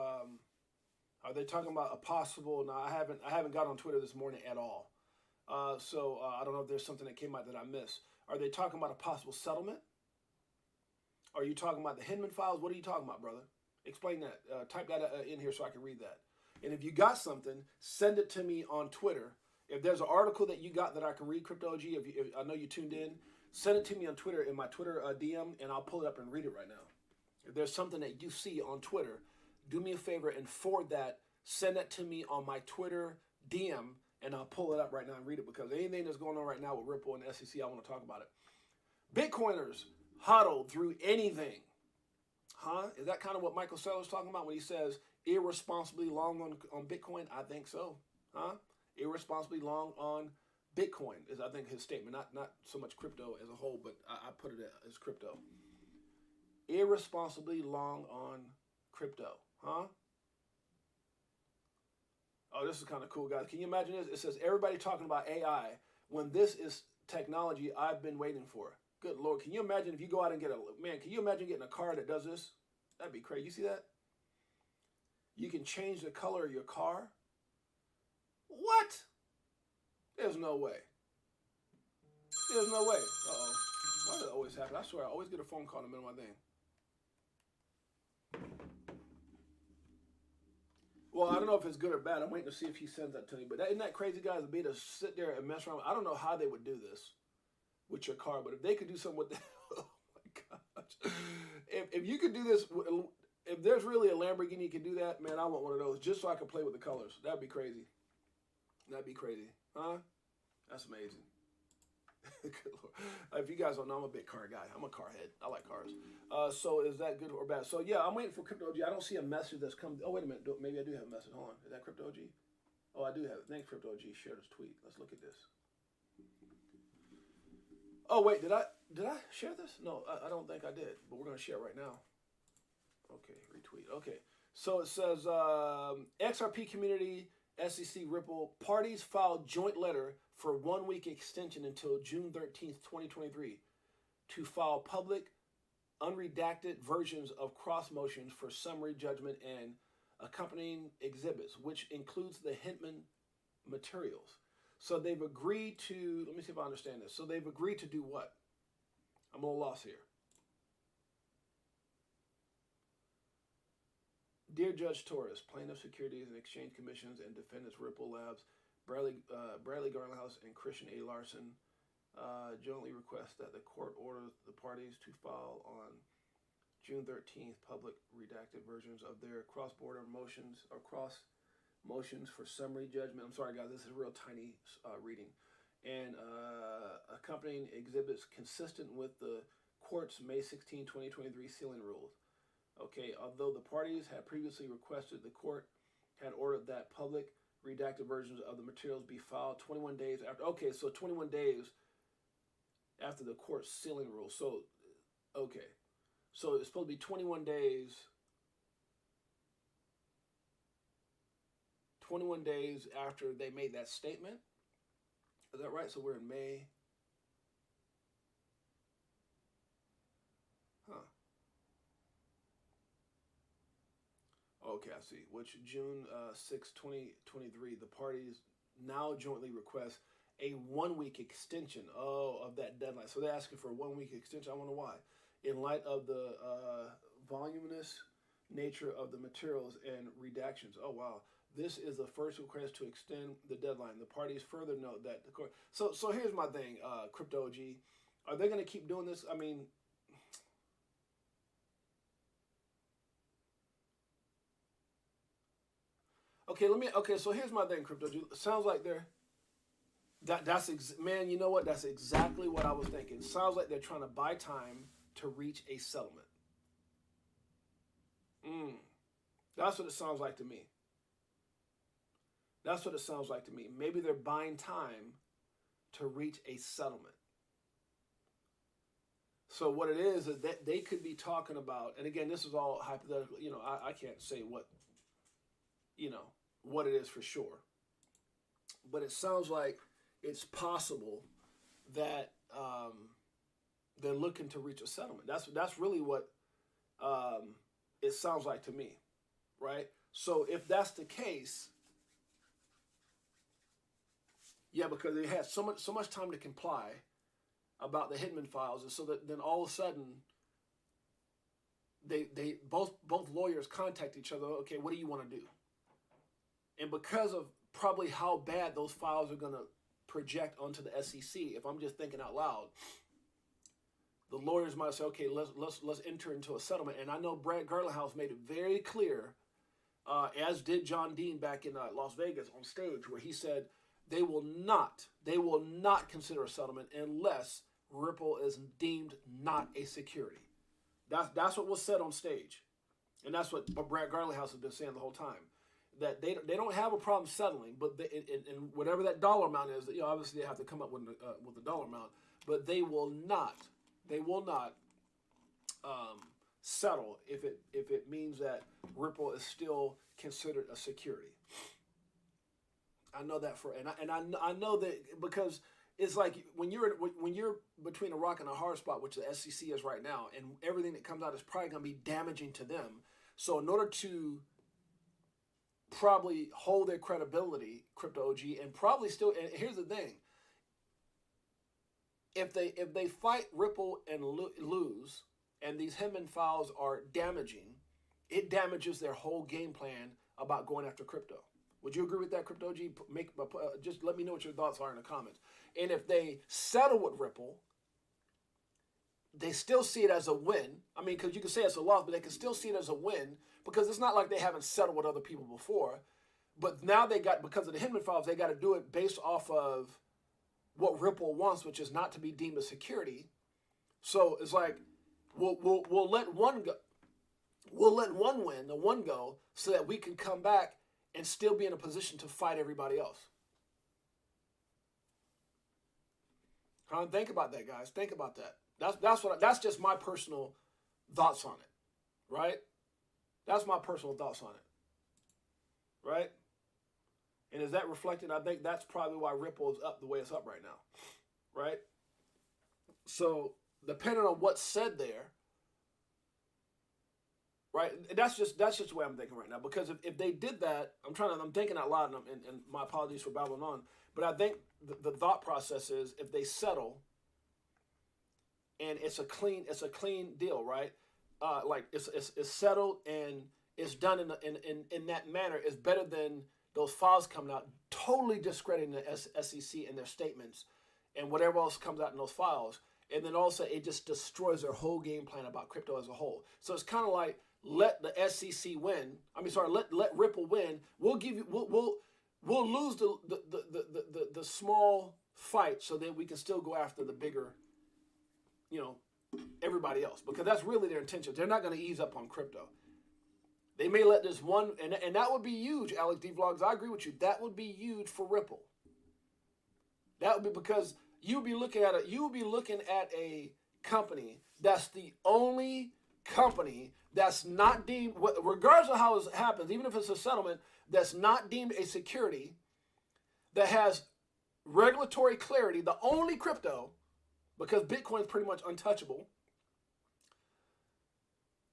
Are they talking about a possible? No, I haven't got on Twitter this morning at all. So I don't know if there's something that came out that I missed. Are they talking about a possible settlement? Are you talking about the Hinman files? What are you talking about, brother? Explain that. Type that in here so I can read that. And if you got something, send it to me on Twitter. If there's an article that you got that I can read, Crypto G, if I know you tuned in, send it to me on Twitter in my Twitter DM, and I'll pull it up and read it right now. If there's something that you see on Twitter, do me a favor and forward that. Send that to me on my Twitter DM, and I'll pull it up right now and read it, because anything that's going on right now with Ripple and the SEC, I want to talk about it. Bitcoiners hodl through anything. Huh? Is that kind of what Michael Saylor's talking about when he says irresponsibly long on Bitcoin? I think so. Huh? Irresponsibly long on Bitcoin is, I think, his statement. Not so much crypto as a whole, but I put it as crypto. Irresponsibly long on crypto. Huh? Oh, this is kind of cool, guys. Can you imagine this? It says, everybody talking about AI when this is technology I've been waiting for. Good Lord. Can you imagine if you go out and can you imagine getting a car that does this? That'd be crazy. You see that? You can change the color of your car. What? There's no way. There's no way. Uh-oh. Why does that always happen? I swear, I always get a phone call in the middle of my thing. Well, I don't know if it's good or bad. I'm waiting to see if he sends that to me. But isn't that crazy, guys, to be to sit there and mess around? I don't know how they would do this with your car, but if they could do something with that, oh my gosh. If you could do this, if there's really a Lamborghini you can do that, man, I want one of those just so I can play with the colors. That'd be crazy. That'd be crazy. Huh? That's amazing. Good Lord. If you guys don't know, I'm a big car guy. I'm a car head. I like cars. So is that good or bad? So yeah, I'm waiting for Crypto OG. I don't see a message that's come. Oh, wait a minute. Maybe I do have a message. Hold on. Is that Crypto OG? Oh, I do have it. Thanks, Crypto OG. Share this tweet. Let's look at this. Oh, wait. Did I share this? No, I don't think I did. But we're going to share it right now. Okay. Retweet. Okay. So it says XRP community, SEC Ripple, parties filed joint letter for 1 week extension until June 13th, 2023 to file public unredacted versions of cross motions for summary judgment and accompanying exhibits, which includes the Hinman materials. So they've agreed to, let me see if I understand this. So they've agreed to do what? I'm a little lost here. Dear Judge Torres, Plaintiff Securities and Exchange Commissions and Defendants Ripple Labs, Bradley Garlandhouse and Christian A. Larson jointly request that the court order the parties to file on June 13th public redacted versions of their cross-border motions or cross motions for summary judgment. I'm sorry, guys, this is a real tiny reading. And accompanying exhibits consistent with the court's May 16, 2023 sealing rules. Okay, although the parties had previously requested, the court had ordered that public redacted versions of the materials be filed 21 days after. Okay, so 21 days after the court's sealing rule. So, okay. So it's supposed to be 21 days. 21 days after they made that statement. Is that right? So we're in May. Huh. Okay, I see. Which June 6, 2023, the parties now jointly request a 1 week extension of that deadline. So they're asking for a 1 week extension. I wonder why. In light of the voluminous nature of the materials and redactions. Oh, wow. This is the first request to extend the deadline. The parties further note that the court. So here's my thing, Crypto OG. Are they going to keep doing this? I mean, okay, so here's my thing, Crypto OG. Sounds like they're man, you know what? That's exactly what I was thinking. Sounds like they're trying to buy time to reach a settlement. That's what it sounds like to me. That's what it sounds like to me. Maybe they're buying time to reach a settlement. So what it is that they could be talking about, and again, this is all hypothetical. You know, I can't say what it is for sure. But it sounds like it's possible that they're looking to reach a settlement. That's really what it sounds like to me, right? So if that's the case, yeah, because they had so much time to comply about the Hinman files, and so that then all of a sudden they both lawyers contact each other. Okay, what do you want to do? And because of probably how bad those files are going to project onto the SEC, if I'm just thinking out loud, the lawyers might say, okay, let's enter into a settlement. And I know Brad Garlandhouse made it very clear, as did John Dean back in Las Vegas on stage, where he said they will not consider a settlement unless Ripple is deemed not a security. That's what was said on stage, and that's what Brad Garlandhouse has been saying the whole time. That they don't have a problem settling, but and whatever that dollar amount is, obviously they have to come up with the dollar amount, but they will not settle if it means that Ripple is still considered a security. I know that I know that because it's like when you're between a rock and a hard spot, which the SEC is right now, and everything that comes out is probably going to be damaging to them. So in order to probably hold their credibility, Crypto OG, and probably still, and here's the thing, if they fight Ripple and lose, and these Hinman files are damaging, it damages their whole game plan about going after crypto. Would you agree with that, Crypto G? Just let me know what your thoughts are in the comments. And if they settle with Ripple, they still see it as a win. I mean, because you can say it's a loss, but they can still see it as a win because it's not like they haven't settled with other people before. But now because of the Hinman files, they got to do it based off of what Ripple wants, which is not to be deemed a security. So it's like we'll let one go. We'll let one win, the one go, so that we can come back and still be in a position to fight everybody else. Think about that, guys. Think about that. That's just my personal thoughts on it, right? That's my personal thoughts on it, right? And is that reflected? I think that's probably why Ripple is up the way it's up right now, right? So depending on what's said there, right? And that's just the way I'm thinking right now. Because if they did that, I'm thinking out loud, and my apologies for babbling on, but I think the thought process is if they settle, and it's a clean deal, right? Like it's settled and it's done in that manner is better than those files coming out totally discrediting the SEC and their statements and whatever else comes out in those files. And then also it just destroys their whole game plan about crypto as a whole. So it's kind of like let the SEC win. Let Ripple win. We'll lose the small fight so that we can still go after the bigger, everybody else, because that's really their intention. They're not going to ease up on crypto. They may let this one, and that would be huge, Alex D Vlogs. I agree with you. That would be huge for Ripple. That would be because you would be looking at a company that's the only company that's not deemed, regardless of how it happens, even if it's a settlement, that's not deemed a security, that has regulatory clarity, the only crypto, because Bitcoin is pretty much untouchable.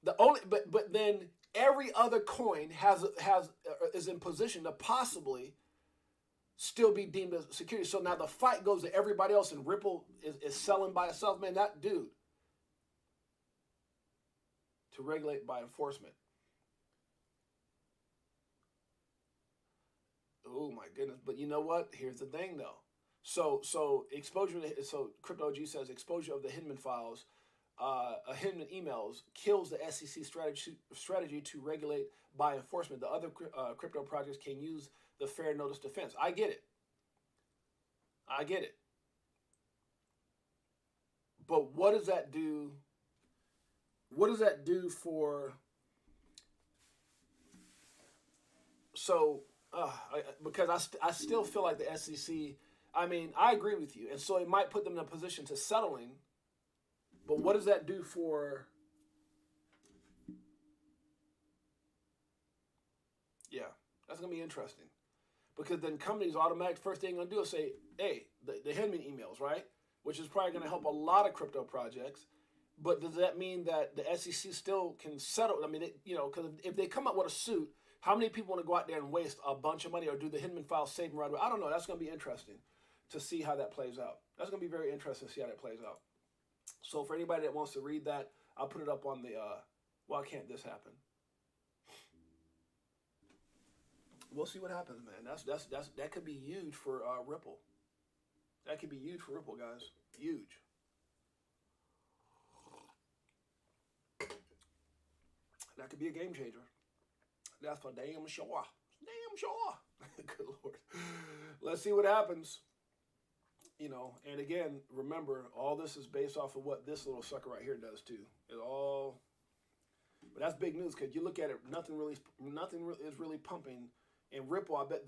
But then every other coin is in position to possibly still be deemed as security. So now the fight goes to everybody else, and Ripple is selling by itself. Man, that dude, to regulate by enforcement. Oh my goodness! But you know what? Here's the thing, though. So exposure. So Crypto G says exposure of the Hinman files, Hinman emails kills the SEC strategy to regulate by enforcement. The other crypto projects can use the fair notice defense. I get it. But what does that do? What does that do for? So, because I still feel like the SEC. I mean, I agree with you, and so it might put them in a position to settling. But what does that do for? Yeah, that's gonna be interesting, because then companies automatically first thing they're gonna do is say, "Hey, the Hinman emails, right?" Which is probably gonna help a lot of crypto projects. But does that mean that the SEC still can settle? I mean, because if they come up with a suit, how many people want to go out there and waste a bunch of money, or do the Hinman files save them right away? I don't know. That's gonna be interesting to see how that plays out. That's gonna be very interesting to see how that plays out. So for anybody that wants to read that, I'll put it up on the, why can't this happen? We'll see what happens, man. That could be huge for Ripple. That could be huge for Ripple, guys. Huge. That could be a game changer. That's for damn sure. Damn sure. Good Lord. Let's see what happens. And again, remember, all this is based off of what this little sucker right here does too. But that's big news, because you look at it, nothing is really pumping. And Ripple, I bet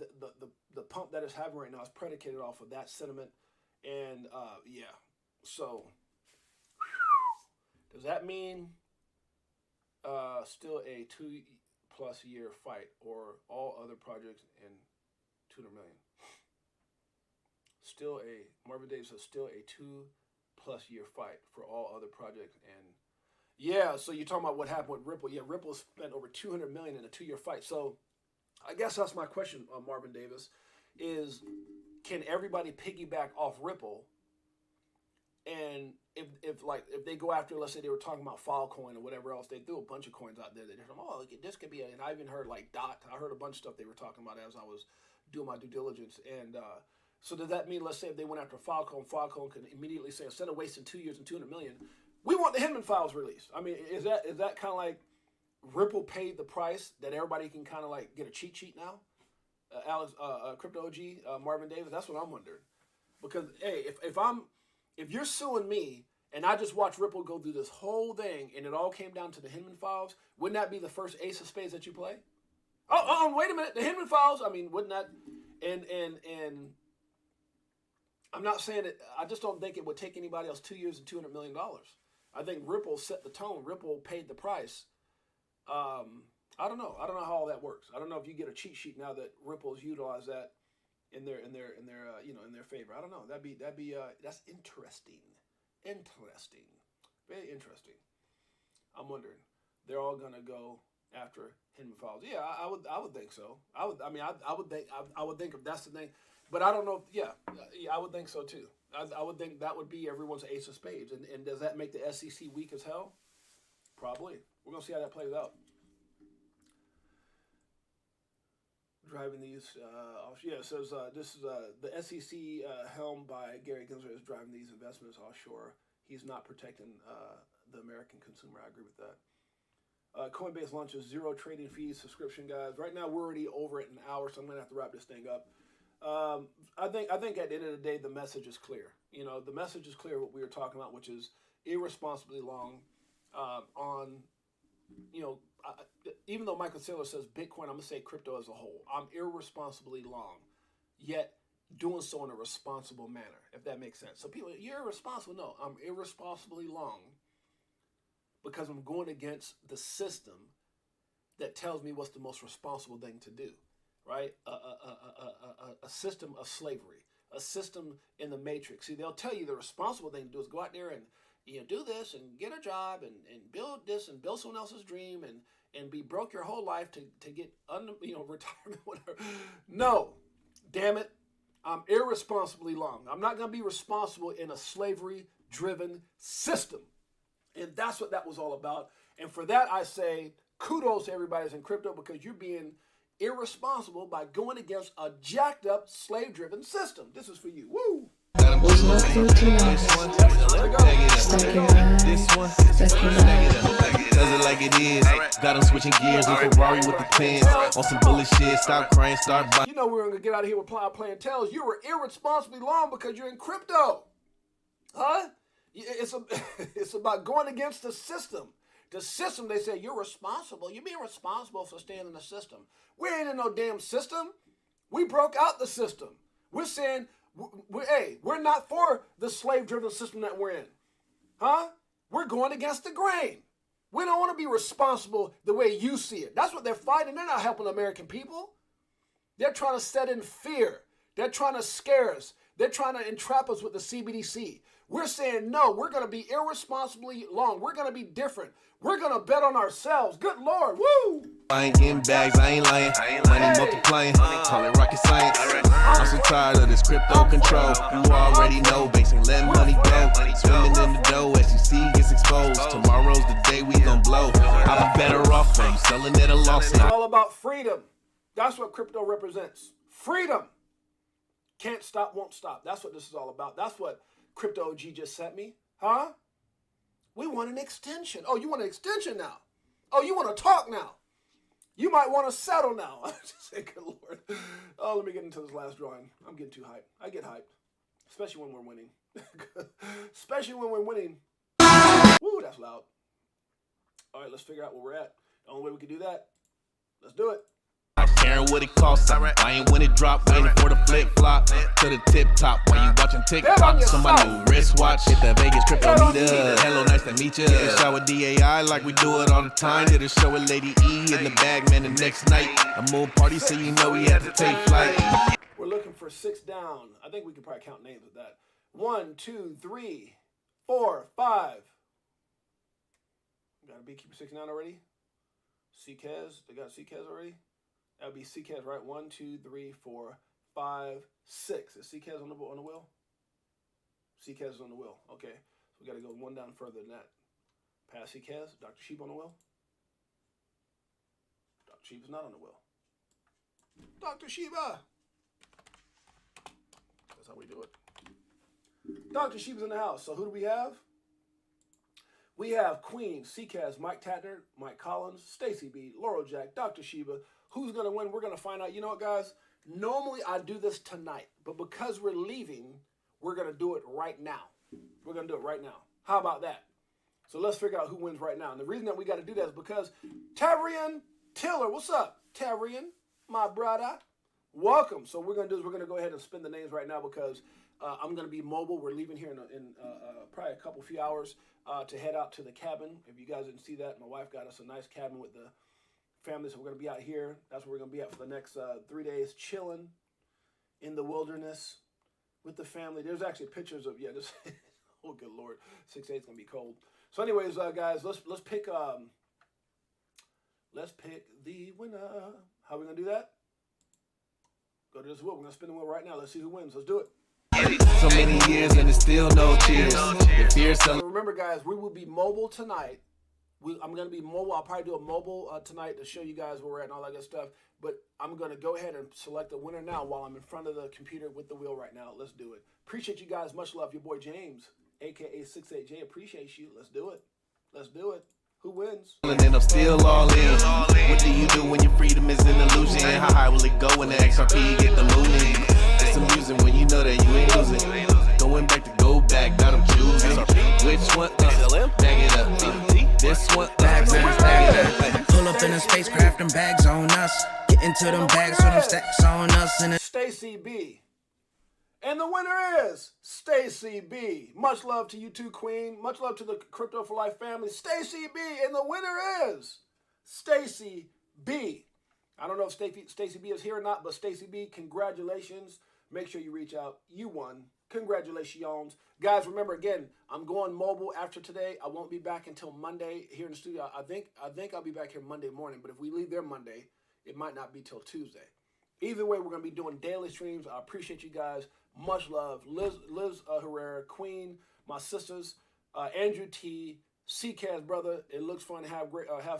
the pump that it's having right now is predicated off of that sentiment. And yeah, so does that mean still a 2+ year fight, or all other projects in 200 million? Marvin Davis says still a 2+ year fight for all other projects. And yeah, so you're talking about what happened with Ripple. Yeah, Ripple spent over 200 million in a 2-year fight. So I guess that's my question, Marvin Davis, is can everybody piggyback off Ripple And if they go after, let's say they were talking about Filecoin or whatever else, they threw a bunch of coins out there. They said, oh, this could be, and I even heard like DOT. I heard a bunch of stuff they were talking about as I was doing my due diligence. And so does that mean, let's say if they went after Filecoin could immediately say, instead of wasting 2 years and 200 million, we want the Hinman files released? I mean, is that kind of like Ripple paid the price that everybody can kind of like get a cheat sheet now? Alex, Crypto OG, Marvin Davis, that's what I'm wondering. Because hey, if you're suing me and I just watched Ripple go through this whole thing and it all came down to the Hinman files, wouldn't that be the first ace of spades that you play? Oh, wait a minute, the Hinman files. I mean, wouldn't that? And I'm not saying it. I just don't think it would take anybody else 2 years and $200 million. I think Ripple set the tone. Ripple paid the price. I don't know. I don't know how all that works. I don't know if you get a cheat sheet now that Ripple's utilized that in their favor. I don't know. That's interesting. Very interesting. I'm wondering. They're all gonna go after Hinman files. Yeah, I would think so. I would think if that's the thing. But I don't know. Yeah, I would think so too. I would think that would be everyone's ace of spades. And does that make the SEC weak as hell? Probably. We're gonna see how that plays out. Driving these, it says this is the SEC helmed by Gary Gensler is driving these investments offshore. He's not protecting the American consumer. I agree with that. Coinbase launches zero trading fees subscription, guys. Right now we're already over at an hour, so I'm gonna have to wrap this thing up. I think at the end of the day the message is clear. The message is clear what we were talking about, which is irresponsibly long on. Even though Michael Saylor says Bitcoin, I'm going to say crypto as a whole. I'm irresponsibly long, yet doing so in a responsible manner, if that makes sense. So people, you're irresponsible. No, I'm irresponsibly long because I'm going against the system that tells me what's the most responsible thing to do, right? A system of slavery, a system in the matrix. See, they'll tell you the responsible thing to do is go out there and do this and get a job and build this and build someone else's dream and be broke your whole life to get retirement, whatever. No, damn it. I'm irresponsibly long. I'm not going to be responsible in a slavery-driven system. And that's what that was all about. And for that, I say kudos to everybody that's in crypto because you're being irresponsible by going against a jacked up slave-driven system. This is for you. Woo! This one, does it like it is. Got them switching gears with Ferrari with the pins. On some bullshit, stop crying, start buying. We're going to get out of here with playing tails. You were irresponsibly long because you're in crypto. Huh? It's about going against the system. The system, they say, you're responsible. You're being responsible for staying in the system. We ain't in no damn system. We broke out the system. We're saying, we're not for the slave-driven system that we're in. Huh? We're going against the grain. We don't want to be responsible the way you see it. That's what they're fighting. They're not helping the American people. They're trying to set in fear. They're trying to scare us. They're trying to entrap us with the CBDC. We're saying, no, we're going to be irresponsibly long. We're going to be different. We're going to bet on ourselves. Good Lord. Woo! I ain't getting bags, I ain't lying. Money multiplying, call it rocket science. I'm so tired of this crypto control. You already know, basing letting money go. Swimming in the dough, SEC gets exposed. Tomorrow's the day we gon' blow. I'll be better off when you selling at a loss now. It's all about freedom. That's what crypto represents. Freedom. Can't stop, won't stop. That's what this is all about. That's what Crypto OG just sent me. Huh? We want an extension. Oh, you want an extension now? Oh, you want to talk now? You might want to settle now. Just say, good Lord. Oh, let me get into this last drawing. I'm getting too hyped. I get hyped. Especially when we're winning. Especially when we're winning. Woo, that's loud. All right, let's figure out where we're at. The only way we can do that, let's do it. Caring what it costs. I ain't when it drop, waiting for the flip flop to the tip top. While you watching TikTok, somebody new wristwatch. Hit the Vegas crypto meter. Hello, nice to meet you. Shower DAI like we do it all the time. Did a show with Lady E in the bag, man. The next night, a moon party, so you know we had to take flight. We're looking for 6 down. I think we could probably count names with that. 1, 2, 3, 4, 5. Got a beekeeper 6 down already. CKez, they got CKez already. That would be CKez, right? 1, 2, 3, 4, 5, 6. Is CKez on the wheel? CKaz is on the wheel. Okay, so we got to go one down further than that. Pass CKaz. Dr. Sheba on the wheel. Dr. Sheba's not on the wheel. Dr. Sheba. That's how we do it. Dr. Sheba's in the house. So who do we have? We have Queen, CKaz, Mike Tatner, Mike Collins, Stacy B, Laurel Jack, Dr. Sheba. Who's going to win? We're going to find out. You know what, guys? Normally I do this tonight, but because we're leaving, we're going to do it right now. We're going to do it right now. How about that? So let's figure out who wins right now. And the reason that we got to do that is because Tavrian Tiller, what's up, Tavrian, my brother? Welcome. So what we're going to do is we're going to go ahead and spin the names right now because I'm going to be mobile. We're leaving here in probably a few hours to head out to the cabin. If you guys didn't see that, my wife got us a nice cabin with the family, so we're going to be out here. That's where we're going to be at for the next 3 days, chilling in the wilderness with the family. There's actually pictures of, yeah, this, oh good Lord, 6'8" is going to be cold. So anyways, guys, let's pick the winner. How are we going to do that? Go to this wheel. We're going to spin the wheel right now. Let's see who wins. Let's do it. So many years and it's still no cheers. So remember, guys, we will be mobile tonight. I'm going to be mobile. I'll probably do a mobile tonight to show you guys where we're at and all that good stuff. But I'm going to go ahead and select the winner now while I'm in front of the computer with the wheel right now. Let's do it. Appreciate you guys. Much love. Your boy James, a.k.a. 68J. Appreciate you. Let's do it. Let's do it. Who wins? And I'm still all in. What do you do when your freedom is an illusion? How high will it go when the XRP get the mooning? It's amusing when you know that you ain't losing. Going back to go back, now I'm choosing. Which one? Bag it up. This one? Bag it up. Pull up in a spacecraft and bags on us. Get into them bags with them stacks on us. And Stacy B. And the winner is Stacy B. Much love to you too, Queen. Much love to the Crypto for Life family. Stacy B. And the winner is Stacy B. I don't know if Stacy B is here or not, but Stacy B, congratulations. Make sure you reach out. You won. Congratulations. Guys, remember, again, I'm going mobile after today. I won't be back until Monday here in the studio. I think I'll be back here Monday morning, but if we leave there Monday, it might not be till Tuesday. Either way, we're going to be doing daily streams. I appreciate you guys. Much love. Liz Herrera, Queen, my sisters, Andrew T, CKaz brother. It looks fun. Have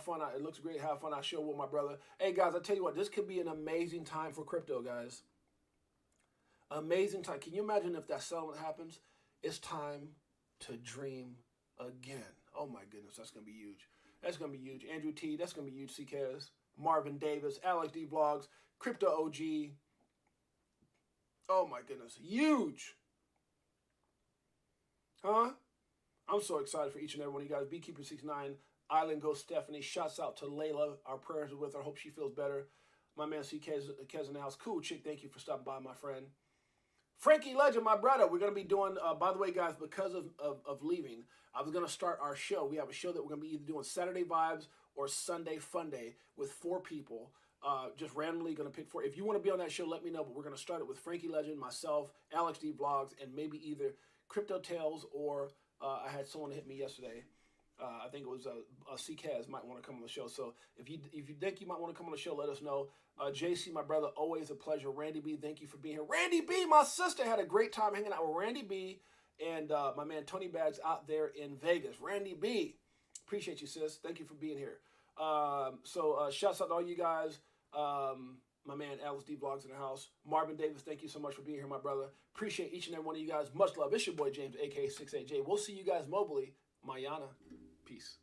fun. It looks great. Have fun. I show with my brother. Hey, guys, I tell you what, this could be an amazing time for crypto, guys. Amazing time. Can you imagine if that settlement happens? It's time to dream again. Oh, my goodness. That's going to be huge. That's going to be huge. Andrew T, that's going to be huge. CKaz. Marvin Davis, Alex D Vlogs, Crypto OG. Oh my goodness, huge. Huh? I'm so excited for each and every one of you guys. Beekeeper69, Island Ghost Stephanie. Shouts out to Layla. Our prayers are with her. Hope she feels better. My man CKaz in the house. Cool chick. Thank you for stopping by, my friend. Frankie Legend, my brother. We're going to be doing, by the way, guys, because of leaving, I was going to start our show. We have a show that we're going to be either doing Saturday Vibes or Sunday Fun Day with 4 people. Just randomly going to pick 4. If you want to be on that show, let me know. But we're going to start it with Frankie Legend, myself, Alex D Vlogs, and maybe either Crypto Tales or I had someone hit me yesterday. I think it was CKaz might want to come on the show. So if you think you might want to come on the show, let us know. JC, my brother, always a pleasure. Randy B, thank you for being here. Randy B, my sister, had a great time hanging out with Randy B and my man Tony Bags out there in Vegas. Randy B, appreciate you, sis. Thank you for being here. So shouts out to all you guys. My man Alex D Vlogs in the house. Marvin Davis, thank you so much for being here, my brother. Appreciate each and every one of you guys. Much love. It's your boy James, aka 68J. We'll see you guys mobily. Mayana. Peace.